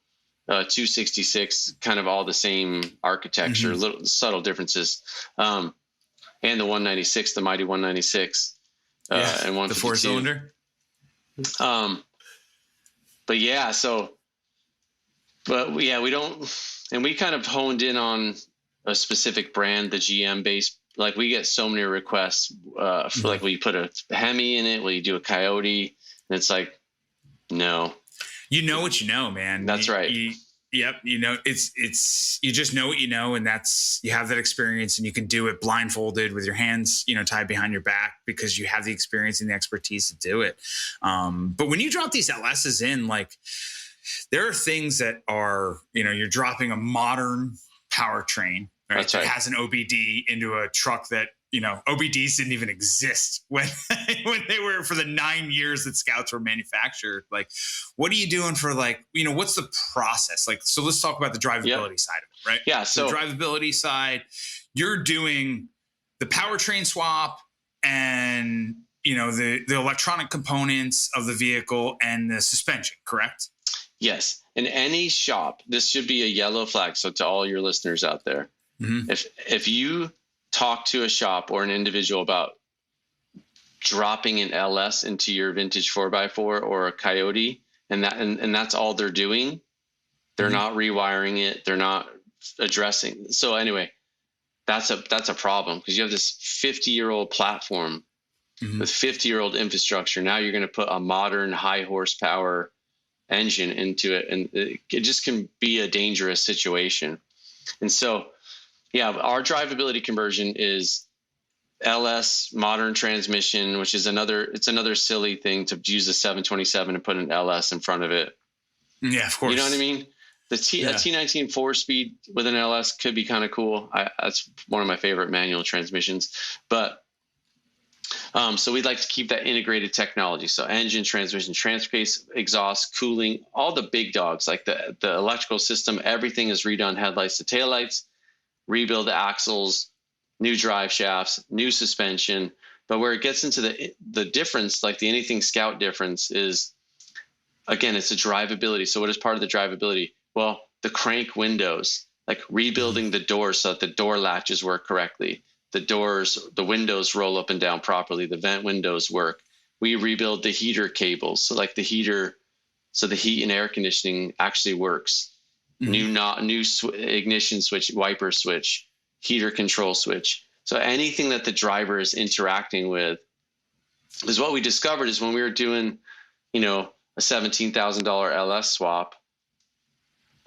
266, kind of all the same architecture, little subtle differences. And the 196, the mighty 196. And 152. The 4-cylinder. But yeah, we don't, and we kind of honed in on a specific brand, the GM base. Like, we get so many requests for like, will you put a Hemi in it? Will you do a Coyote? And it's like, no. You know what you know, man. That's right. Yep. You know, it's, you just know what you know, and you have that experience, and you can do it blindfolded with your hands, tied behind your back, because you have the experience and the expertise to do it. But when you drop these LSs in, like, there are things that are, you're dropping a modern powertrain, right? That has an OBD into a truck that, OBDs didn't even exist when they were, for the 9 years that Scouts were manufactured. Like, what are you doing for, like, what's the process? Like, so let's talk about the drivability side of it, right? Yeah. So the drivability side, you're doing the powertrain swap and, the electronic components of the vehicle and the suspension, correct? Yes. In any shop, this should be a yellow flag. So to all your listeners out there, if you talk to a shop or an individual about dropping an LS into your vintage 4x4 or a Coyote, and that's all they're doing, they're not rewiring it, they're not addressing. So anyway, that's a problem, because you have this 50-year-old platform with 50-year-old infrastructure. Now you're going to put a modern high horsepower engine into it, and it just can be a dangerous situation. And so, yeah, our drivability conversion is LS modern transmission, which is another silly thing to use a 727 and put an LS in front of it. Yeah, of course. You know what I mean? A T19 4-speed with an LS could be kind of cool. That's one of my favorite manual transmissions. But so we'd like to keep that integrated technology. So engine, transmission, transfer case, exhaust, cooling, all the big dogs, like the electrical system, everything is redone, headlights to taillights, rebuild the axles, new drive shafts, new suspension. But where it gets into the difference, like the Anything Scout difference, is, again, it's the drivability. So what is part of the drivability? Well, the crank windows, like rebuilding the doors so that the door latches work correctly. The windows roll up and down properly. The vent windows work. We rebuild the heater cables. So like the heater, so the heat and air conditioning actually works. New ignition switch, wiper switch, heater control switch. So anything that the driver is interacting with, is what we discovered is when we were doing, a $17,000 LS swap,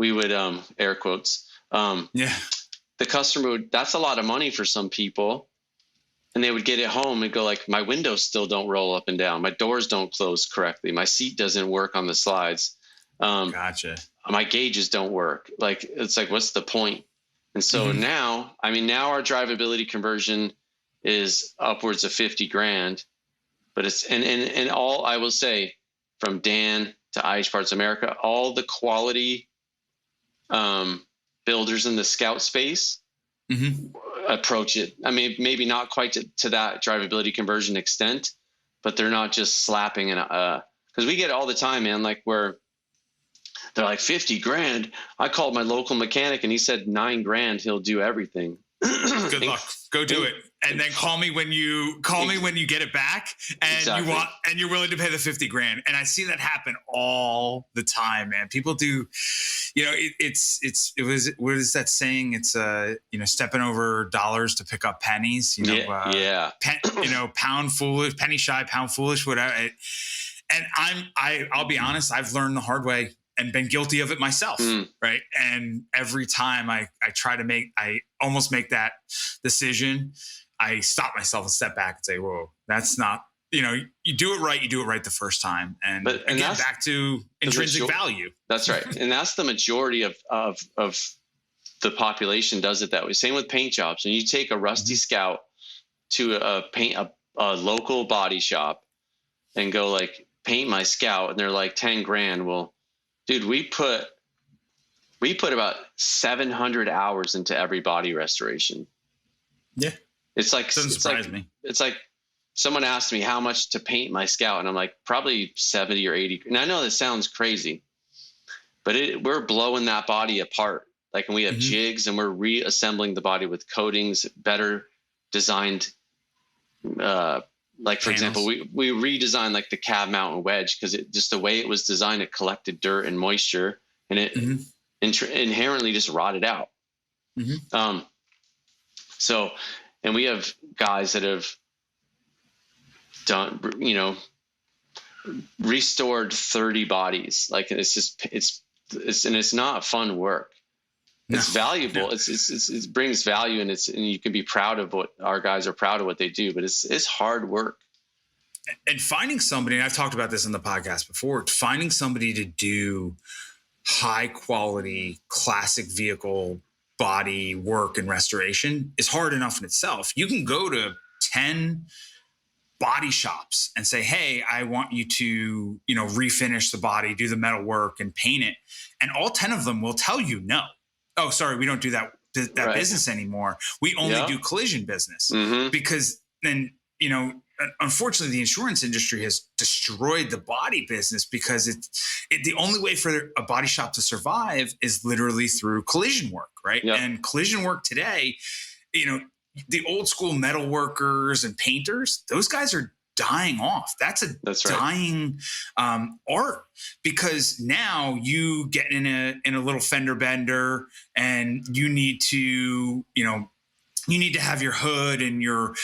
we would, air quotes, the customer that's a lot of money for some people. And they would get it home and go like, my windows still don't roll up and down. My doors don't close correctly. My seat doesn't work on the slides. Gotcha. My gauges don't work. Like, it's like, what's the point? And so now our drivability conversion is upwards of 50 grand, but it's, and all, I will say, from Dan to IH Parts America, all the quality, builders in the Scout space approach it. I mean, maybe not quite to that drivability conversion extent, but they're not just slapping because we get it all the time, man, like where they're like 50 grand. I called my local mechanic and he said 9 grand, he'll do everything. Good luck. Go do it. And then call me when you get it back and you're willing to pay the 50 grand. And I see that happen all the time, man. People do, what is that saying? It's stepping over dollars to pick up pennies, pound foolish, penny shy, pound foolish, whatever. And I'll be honest, I've learned the hard way and been guilty of it myself. Right. And every time I try to I almost make that decision, I stop myself and step back and say, whoa, that's not, you do it right the first time. And again, back to intrinsic value. That's right. And that's the majority of the population does it that way. Same with paint jobs. When you take a rusty Scout to a local body shop and go like, paint my Scout, and they're like 10 grand. Well, dude, we put about 700 hours into every body restoration. Yeah. It's like, doesn't surprise me. It's like someone asked me how much to paint my Scout, and I'm like, probably 70 or 80. And I know this sounds crazy, but we're blowing that body apart. Like, and we have jigs, and we're reassembling the body with coatings, better designed, like, for example, we redesigned like the cab mount and wedge, because just the way it was designed, it collected dirt and moisture, and it inherently just rotted out. So, and we have guys that have done, restored 30 bodies. Like, it's it's not fun work. It's valuable. No. It brings value, and you can be proud of what our guys are proud of what they do, but it's hard work. And finding somebody, and I've talked about this in the podcast before, finding somebody to do high quality classic vehicle body work and restoration is hard enough in itself. You can go to 10 body shops and say, hey, I want you to, refinish the body, do the metal work and paint it. And all 10 of them will tell you no. Oh, sorry, we don't do that right. business anymore. We only do collision business because then, unfortunately, the insurance industry has destroyed the body business because the only way for a body shop to survive is literally through collision work, right? Yep. And collision work today, the old school metal workers and painters, those guys are dying off. That's dying art, because now you get in a little fender bender and you need to, you need to have your hood and your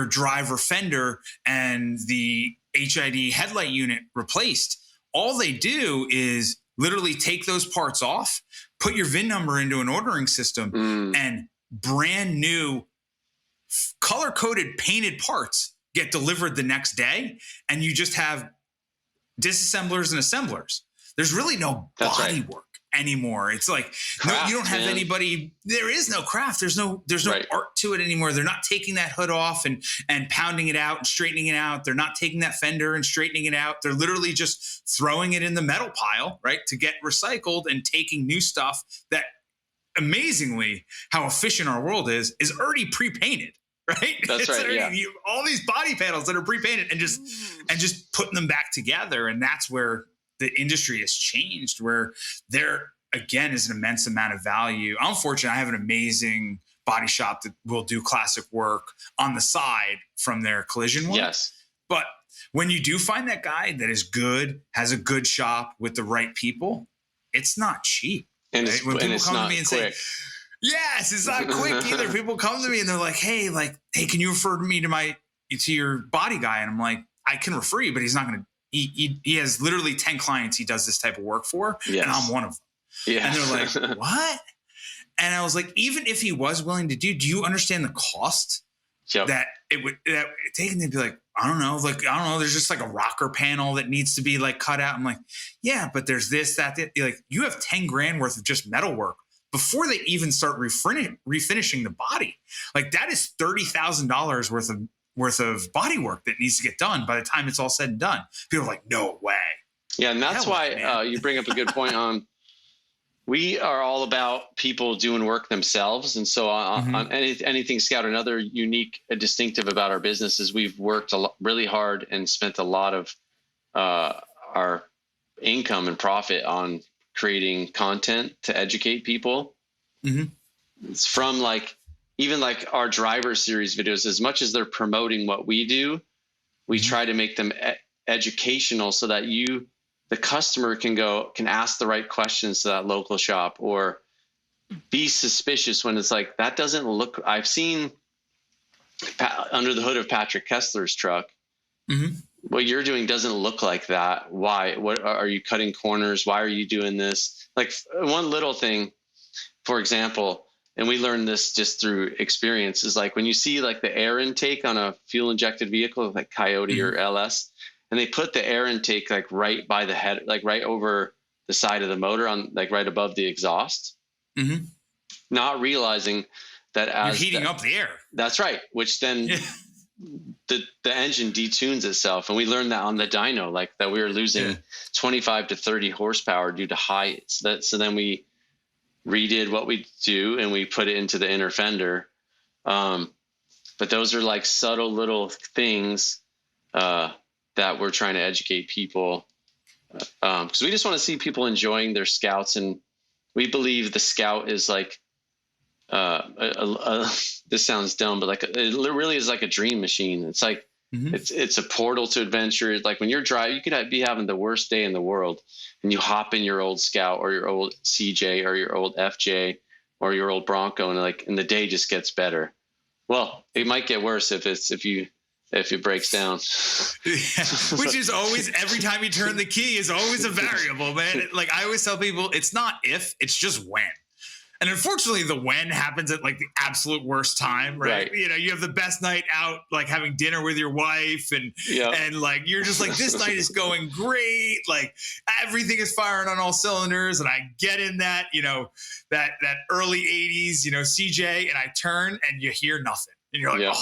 driver fender and the HID headlight unit replaced. All they do is literally take those parts off, put your VIN number into an ordering system, and brand new color-coded painted parts get delivered the next day. And you just have disassemblers and assemblers. There's really no body work anymore. It's like, craft, you don't have anybody. There is no craft. There's no right. art to it anymore. They're not taking that hood off and pounding it out and straightening it out. They're not taking that fender and straightening it out. They're literally just throwing it in the metal pile, right, to get recycled, and taking new stuff that, amazingly, how efficient our world is already pre-painted. Right. That's right. Already, all these body panels that are pre-painted and just putting them back together. And that's where the industry has changed, where there again is an immense amount of value. I'm fortunate. I have an amazing body shop that will do classic work on the side from their collision work. Yes. But when you do find that guy that is good, has a good shop with the right people, it's not cheap. And right? When people come to me and quick. Say, yes, it's not quick either. People come to me and they're like, hey, can you refer me to your body guy? And I'm like, I can refer you, but he's not going to. He has literally 10 clients he does this type of work for, and I'm one of them. Yeah. And they're like, what? And I was like, even if he was willing to do you understand the cost that it would take? And they'd be like, I don't know. There's just like a rocker panel that needs to be like cut out. I'm like, yeah, but there's this, that. Like, you have 10 grand worth of just metal work before they even start refinishing the body. Like, that is $30,000 worth of body work that needs to get done by the time it's all said and done. People are like, no way. Yeah. And that's why you bring up a good point on, we are all about people doing work themselves. And so on anything Scout, another unique, distinctive about our business is we've worked really hard and spent a lot of our income and profit on creating content to educate people. It's from even our driver series videos, as much as they're promoting what we do, we try to make them educational so that the customer can ask the right questions to that local shop, or be suspicious when it's like, that doesn't look, I've seen under the hood of Patrick Kessler's truck. What you're doing doesn't look like that. Why? What are you cutting corners? Why are you doing this? Like, one little thing, for example, and we learned this just through experience, is like when you see like the air intake on a fuel injected vehicle like Coyote or LS, and they put the air intake like right by the head, like right over the side of the motor, on like right above the exhaust, not realizing that as you're heating up the air. That's right. Which then the engine detunes itself. And we learned that on the dyno, like that we were losing 25 to 30 horsepower due to height. So then we redid what we do and we put it into the inner fender. But those are like subtle little things that we're trying to educate people. Because we just want to see people enjoying their Scouts. And we believe the Scout is like, this sounds dumb, but like it really is like a dream machine. It's like it's a portal to adventure. Like when you're driving, you could be having the worst day in the world, and you hop in your old Scout or your old CJ or your old FJ or your old Bronco, and the day just gets better. Well, it might get worse if if it breaks down. Which is always, every time you turn the key is always a variable, man. Like I always tell people, it's not if, it's just when. And unfortunately, the when happens at like the absolute worst time, right? You know, you have the best night out, like having dinner with your wife, and like you're just like, this night is going great, like everything is firing on all cylinders, and I get in that, you know, that early 80s, you know, CJ, and I turn and you hear nothing, and you're like,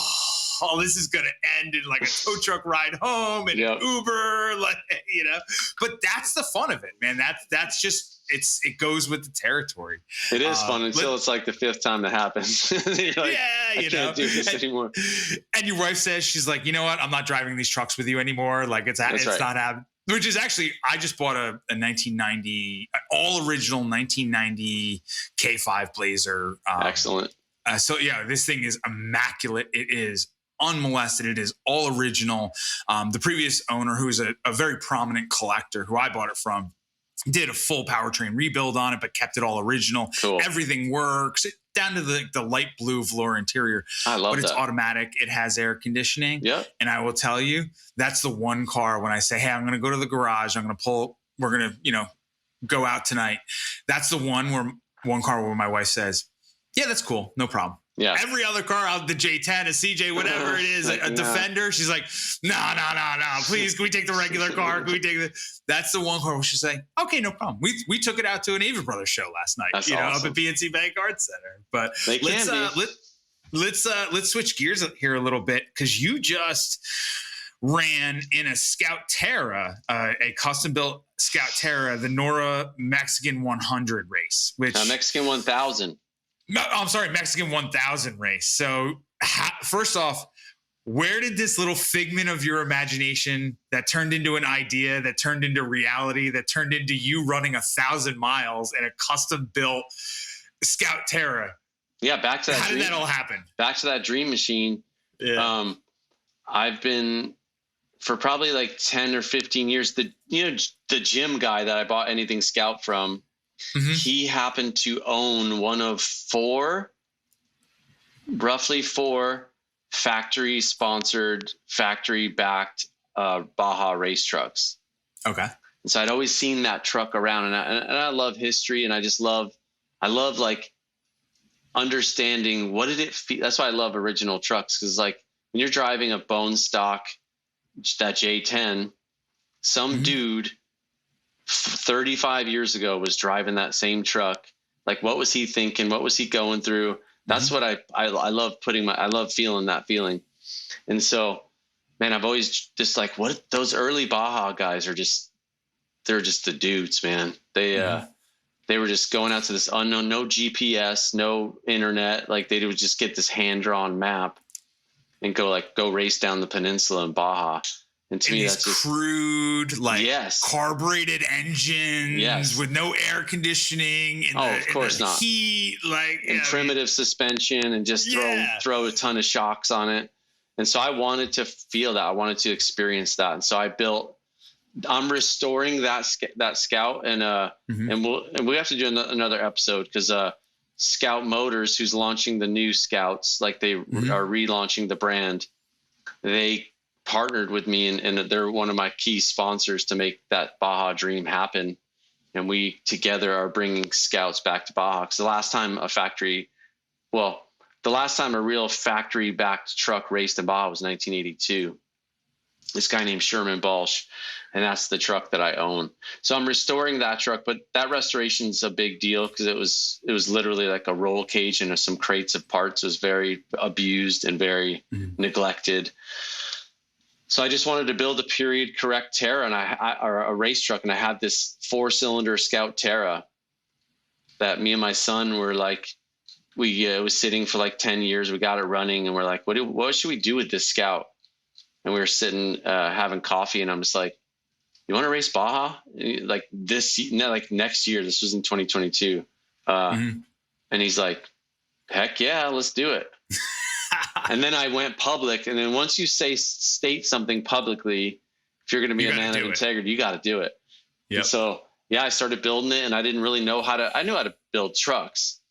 oh, this is gonna end in like a tow truck ride home and an Uber, like, you know. But that's the fun of it, man. That's just. It goes with the territory. It is fun until it's like the fifth time it happens. You're like, I can't do this anymore. And your wife says, she's like, you know what? I'm not driving these trucks with you anymore. Like it's not happening. Which is actually, I just bought a 1990, all original 1990 K5 Blazer. Excellent. So yeah, this thing is immaculate. It is unmolested. It is all original. The previous owner, who is a very prominent collector, who I bought it from, did a full powertrain rebuild on it, but kept it all original. Cool. Everything works down to the light blue velour interior. I love but it's that. automatic. It has air conditioning. Yeah. And I will tell you, that's the one car when I say, hey, I'm going to go to the garage. I'm going to we're going to, you know, go out tonight. That's the one car where my wife says, yeah, that's cool. No problem. Yeah. Every other car out, the J10, a CJ, whatever it is, a Defender, she's like, no. Please, can we take the regular car? Can we take That's the one car where she's like, okay, no problem. We took it out to an Avon Brothers show last night. That's awesome. awesome. Up at PNC Bank Arts Center. But let's switch gears here a little bit, because you just ran in a Scout Terra, a custom built Scout Terra, the Nora Mexican 100 race, which Mexican 1000. No, I'm sorry, Mexican 1000 race. So first off, where did this little figment of your imagination that turned into an idea, that turned into reality, that turned into you running 1,000 miles in a custom built Scout Terra? Yeah, back to that. How did that all happen? Back to that dream machine. Yeah. I've been for probably like 10 or 15 years, the gym guy that I bought anything Scout from, he happened to own one of roughly four factory-sponsored, factory-backed Baja race trucks. Okay. And so I'd always seen that truck around, and I love history, and I love like understanding what did it feel. That's why I love original trucks, because like when you're driving a bone stock, that J10, some dude 35 years ago was driving that same truck. Like, what was he thinking? What was he going through? That's what I love I love feeling that feeling. And so, man, I've always just like, what those early Baja guys they're just the dudes, man. They were just going out to this unknown, no GPS, no internet. Like they would just get this hand-drawn map and go race down the peninsula in Baja. And to me, that's just crude, carbureted engines with no air conditioning. Of course not. Heat, primitive suspension, and just throw a ton of shocks on it. And so I wanted to feel that. I wanted to experience that. And so I'm restoring that Scout, and we have to do another episode, because Scout Motors, who's launching the new Scouts, like they are relaunching the brand, they partnered with me, and they're one of my key sponsors to make that Baja dream happen. And we together are bringing Scouts back to Baja. Because the last time a real factory backed truck raced in Baja was 1982. This guy named Sherman Balsh, and that's the truck that I own. So I'm restoring that truck, but that restoration is a big deal, because it was literally like a roll cage and some crates of parts. It was very abused and very neglected. So I just wanted to build a period correct Terra, and or a race truck, and I had this 4-cylinder Scout Terra that me and my son were like, it was sitting for like 10 years. We got it running, and we're like, what should we do with this Scout? And we were sitting having coffee, and I'm just like, you want to race Baja? Like next year. This was in 2022. And he's like, heck yeah, let's do it. And then I went public. And then once you state something publicly, if you're going to be a man of integrity, you got to do it. Yep. And so, I started building it, and I didn't really know I knew how to build trucks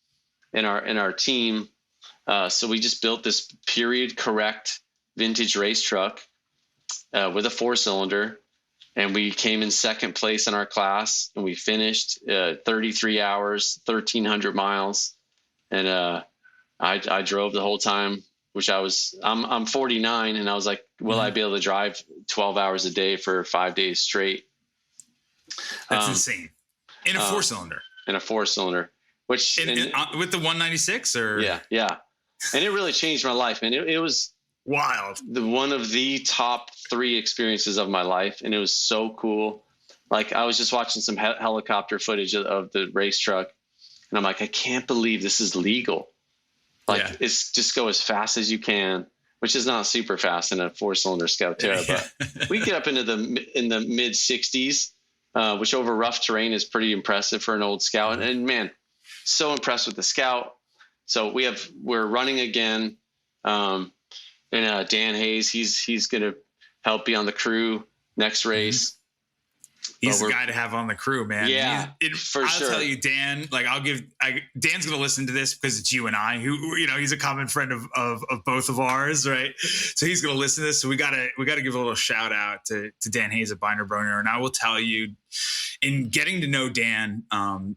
in our team. So we just built this period correct vintage race truck with a 4-cylinder. And we came in second place in our class, and we finished 33 hours, 1,300 miles. And I drove the whole time, which I'm 49, and I was like, will I be able to drive 12 hours a day for 5 days straight? That's insane. In a 4-cylinder. In a 4-cylinder, which with the 196 or yeah. And it really changed my life, man. It was wild. One of the top 3 experiences of my life. And it was so cool. Like, I was just watching some helicopter footage of the race truck, and I'm like, I can't believe this is legal. Like, it's just go as fast as you can, which is not super fast in a 4-cylinder Scout Terra, but we get up into the mid 60s, which over rough terrain is pretty impressive for an old Scout. And man, so impressed with the Scout. So we're running again. And Dan Hayes, he's going to help be on the crew next race. He's the guy to have on the crew, man. Yeah, I'll tell you, Dan, like Dan's going to listen to this because it's you and I, who, he's a common friend of both of ours. Right. So he's going to listen to this. So we gotta give a little shout out to Dan Hayes at Binder Broner. And I will tell you, in getting to know Dan, and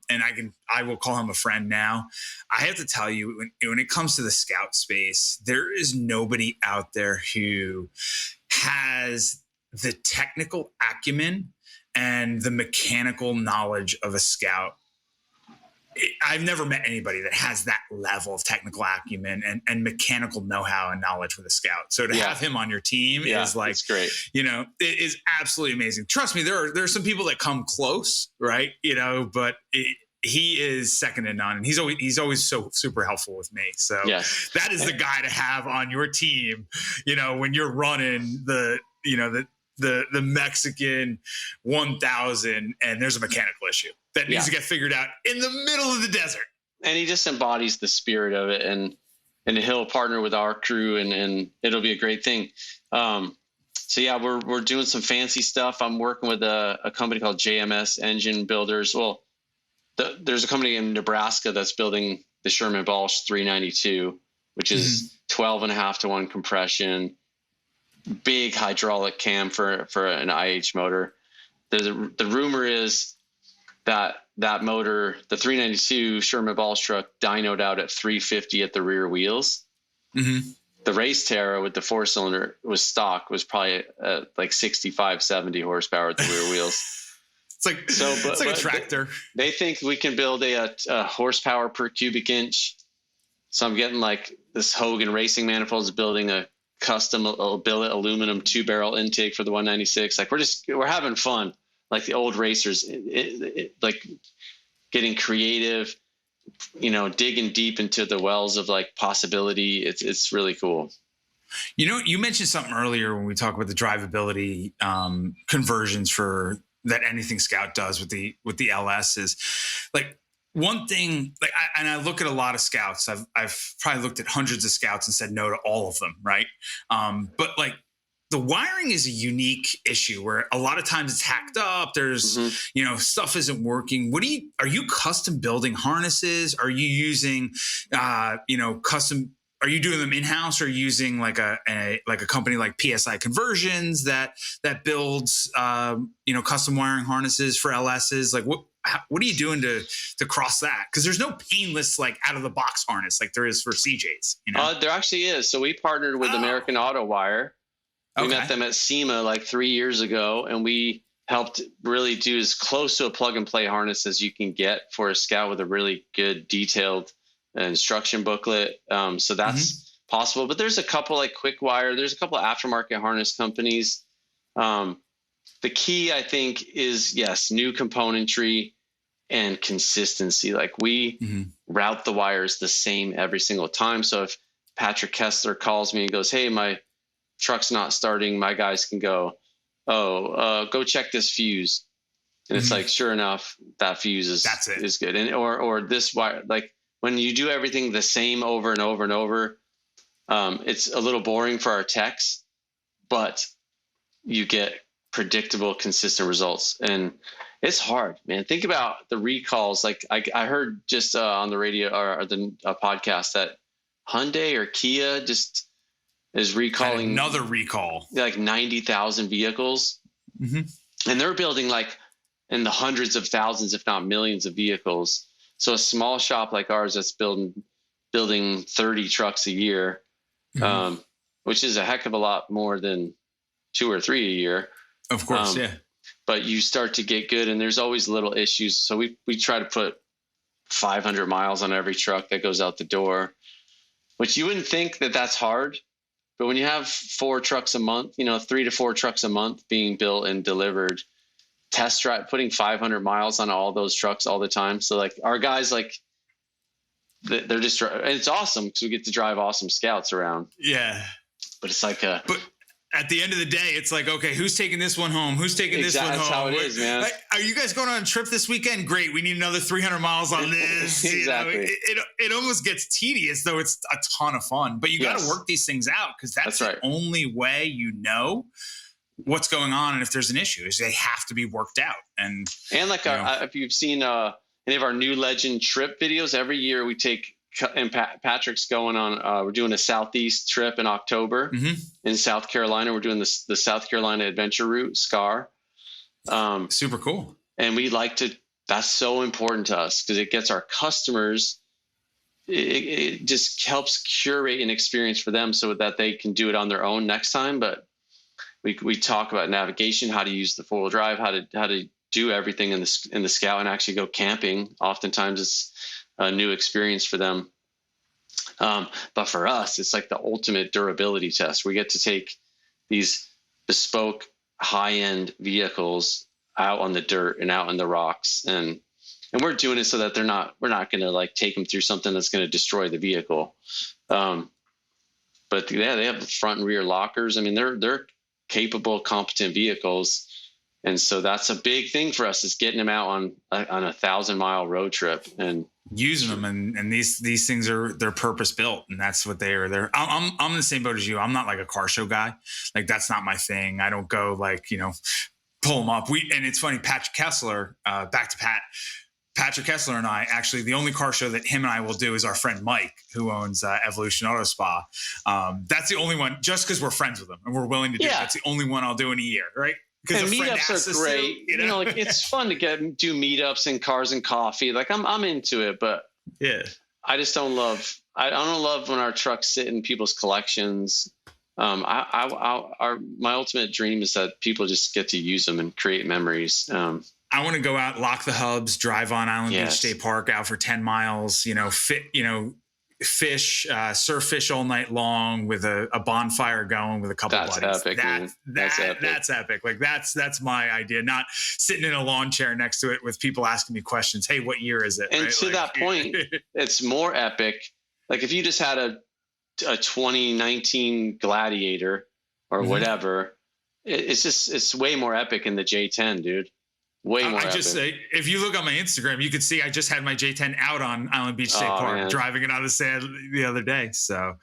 I will call him a friend now. I have to tell you, when it comes to the Scout space, there is nobody out there who has the technical acumen and the mechanical knowledge of a Scout. I've never met anybody that has that level of technical acumen and mechanical know-how and knowledge with a Scout. So to have him on your team is like, great. It is absolutely amazing. Trust me, there are some people that come close, right? But he is second to none, and he's always so super helpful with me. So that is the guy to have on your team, when you're running the Mexican 1000 and there's a mechanical issue that needs to get figured out in the middle of the desert. And he just embodies the spirit of it, and he'll partner with our crew, and it'll be a great thing. So yeah, we're doing some fancy stuff. I'm working with a company called JMS Engine Builders. Well, there's a company in Nebraska that's building the Sherman Balch 392, which is 12.5 to 1 compression, big hydraulic cam for an IH motor. The rumor is that motor, the 392 Sherman Balch truck, dynoed out at 350 at the rear wheels. The race Terra with the 4-cylinder was probably like 65, 70 horsepower at the rear wheels. It's like a tractor. They think we can build a horsepower per cubic inch. So I'm getting like this Hogan Racing Manifold is building a custom billet aluminum 2-barrel intake for the 196. Like we're having fun. Like the old racers, like getting creative, digging deep into the wells of like possibility. It's really cool. You mentioned something earlier when we talk about the drivability conversions for that anything Scout does with the LS is like one thing. Like I look at a lot of Scouts. I've probably looked at hundreds of Scouts and said no to all of them, right? But like the wiring is a unique issue where a lot of times it's hacked up. There's stuff isn't working. Are you custom building harnesses? Are you using custom? Are you doing them in-house, or using like a company like PSI Conversions that builds custom wiring harnesses for LSs? Like what are you doing to cross that? Because there's no painless like out of the box harness like there is for CJs. There actually is. So we partnered with American Auto Wire. We met them at SEMA like 3 years ago, and we helped really do as close to a plug and play harness as you can get for a Scout with a really good detailed instruction booklet. So that's possible, but there's a couple like Quick Wire. There's a couple of aftermarket harness companies. The key, I think, is new componentry and consistency. Like we route the wires the same every single time. So if Patrick Kessler calls me and goes, "Hey, my truck's not starting," my guys can go, go check this fuse. And it's like, sure enough, that fuse is good. And, or this wire, like when you do everything the same over and over and over, it's a little boring for our techs, but you get predictable, consistent results. And it's hard, man. Think about the recalls. Like I heard just on the radio or the podcast that Hyundai or Kia is recalling another recall, like 90,000 vehicles. Mm-hmm. And they're building like in the hundreds of thousands, if not millions of vehicles. So a small shop like ours that's building 30 trucks a year, mm-hmm. Which is a heck of a lot more than 2 or 3 a year. Of course. Yeah. But you start to get good, and there's always little issues. So we try to put 500 miles on every truck that goes out the door, which you wouldn't think that that's hard. But when you have 4 trucks a month, 3 to 4 trucks a month being built and delivered, test drive, putting 500 miles on all those trucks all the time. So like our guys, like they're just, and it's awesome because we get to drive awesome Scouts around. Yeah. But it's like but at the end of the day, it's like, okay, who's taking this one home? Who's taking this one home? That's how it is, man. Like, are you guys going on a trip this weekend? Great. We need another 300 miles on this. Exactly. It almost gets tedious, though it's a ton of fun. But you got to work these things out because that's the only way you know what's going on. And if there's an issue, is they have to be worked out. And like if you've seen any of our New Legend trip videos, every year we take, and Patrick's going on, we're doing a Southeast trip in October mm-hmm. in South Carolina. We're doing the South Carolina adventure route, SCAR. Super cool. And we like to, that's so important to us because it gets our customers, it just helps curate an experience for them so that they can do it on their own next time. But we talk about navigation, how to use the 4-wheel drive, how to do everything in the Scout and actually go camping. Oftentimes it's a new experience for them. But for us, it's like the ultimate durability test. We get to take these bespoke high-end vehicles out on the dirt and out on the rocks. And we're doing it so that we're not going to like take them through something that's going to destroy the vehicle. But yeah, they have the front and rear lockers. I mean, they're capable, competent vehicles. And so that's a big thing for us, is getting them out on a 1,000-mile road trip and using them. And these things they're purpose built, and that's what they are. I'm in the same boat as you. I'm not like a car show guy. Like that's not my thing. I don't go like, pull them up. And it's funny, Patrick Kessler, back to Patrick Kessler and I, actually, the only car show that him and I will do is our friend Mike, who owns Evolution Auto Spa. That's the only one, just because we're friends with him and we're willing to do it. That's the only one I'll do in a year, right? And meetups are great. Like it's fun to do meetups and cars and coffee. Like I'm into it, but yeah, I just don't love. I don't love when our trucks sit in people's collections. My ultimate dream is that people just get to use them and create memories. I want to go out, lock the hubs, drive on Island Beach State Park out for 10 miles. Fish, surf fish all night long with a bonfire going with a couple buddies. Epic, that's epic. That's epic. Like that's my idea. Not sitting in a lawn chair next to it with people asking me questions. Hey, what year is it? And to that point, it's more epic. Like if you just had a 2019 Gladiator or mm-hmm. whatever, it's way more epic in the J10, dude. Way more. If you look on my Instagram, you can see I just had my J10 out on Island Beach State Park, man. Driving it on the sand the other day. So,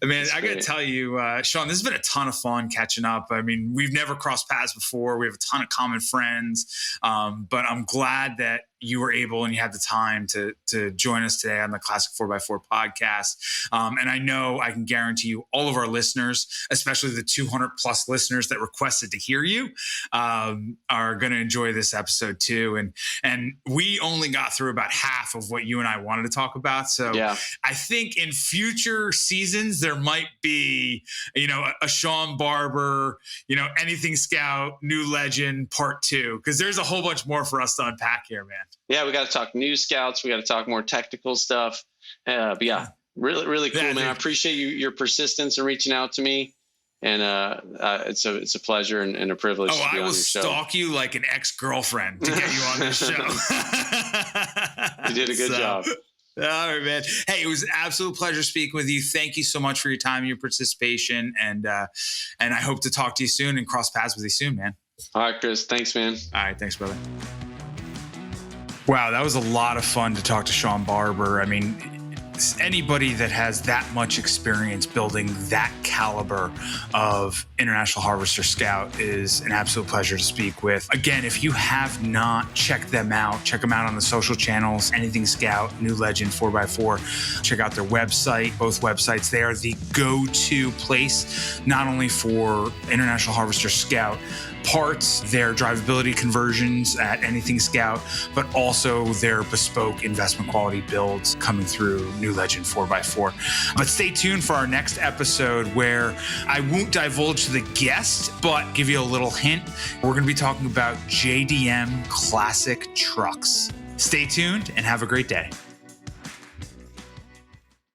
man, I got to tell you, Sean, this has been a ton of fun catching up. I mean, we've never crossed paths before. We have a ton of common friends, but I'm glad that you were able and you had the time to join us today on the Classic 4x4 podcast. And I know I can guarantee you all of our listeners, especially the 200 plus listeners that requested to hear you, are going to enjoy this episode too. And we only got through about half of what you and I wanted to talk about. So I think in future seasons, there might be, a Sean Barber, anything Scout, New Legend part 2, because there's a whole bunch more for us to unpack here, man. Yeah, we got to talk new Scouts. We got to talk more technical stuff. But yeah, really, really cool, man. I appreciate your persistence in reaching out to me. And it's a pleasure and a privilege to be on your show. I will stalk you like an ex-girlfriend to get you on this show. You did a good job. All right, man. Hey, it was an absolute pleasure speaking with you. Thank you so much for your time and your participation. And I hope to talk to you soon and cross paths with you soon, man. All right, Chris. Thanks, man. All right. Thanks, brother. Wow, that was a lot of fun to talk to Sean Barber. I mean, anybody that has that much experience building that caliber of International Harvester Scout is an absolute pleasure to speak with. Again, if you have not checked them out, check them out on the social channels, Anything Scout, New Legend 4x4. Check out their website, both websites. They are the go-to place, not only for International Harvester Scout parts, their drivability conversions at Anything Scout, but also their bespoke investment quality builds coming through New Legend 4x4. But stay tuned for our next episode where I won't divulge the guest, but give you a little hint. We're going to be talking about JDM classic trucks. Stay tuned and have a great day.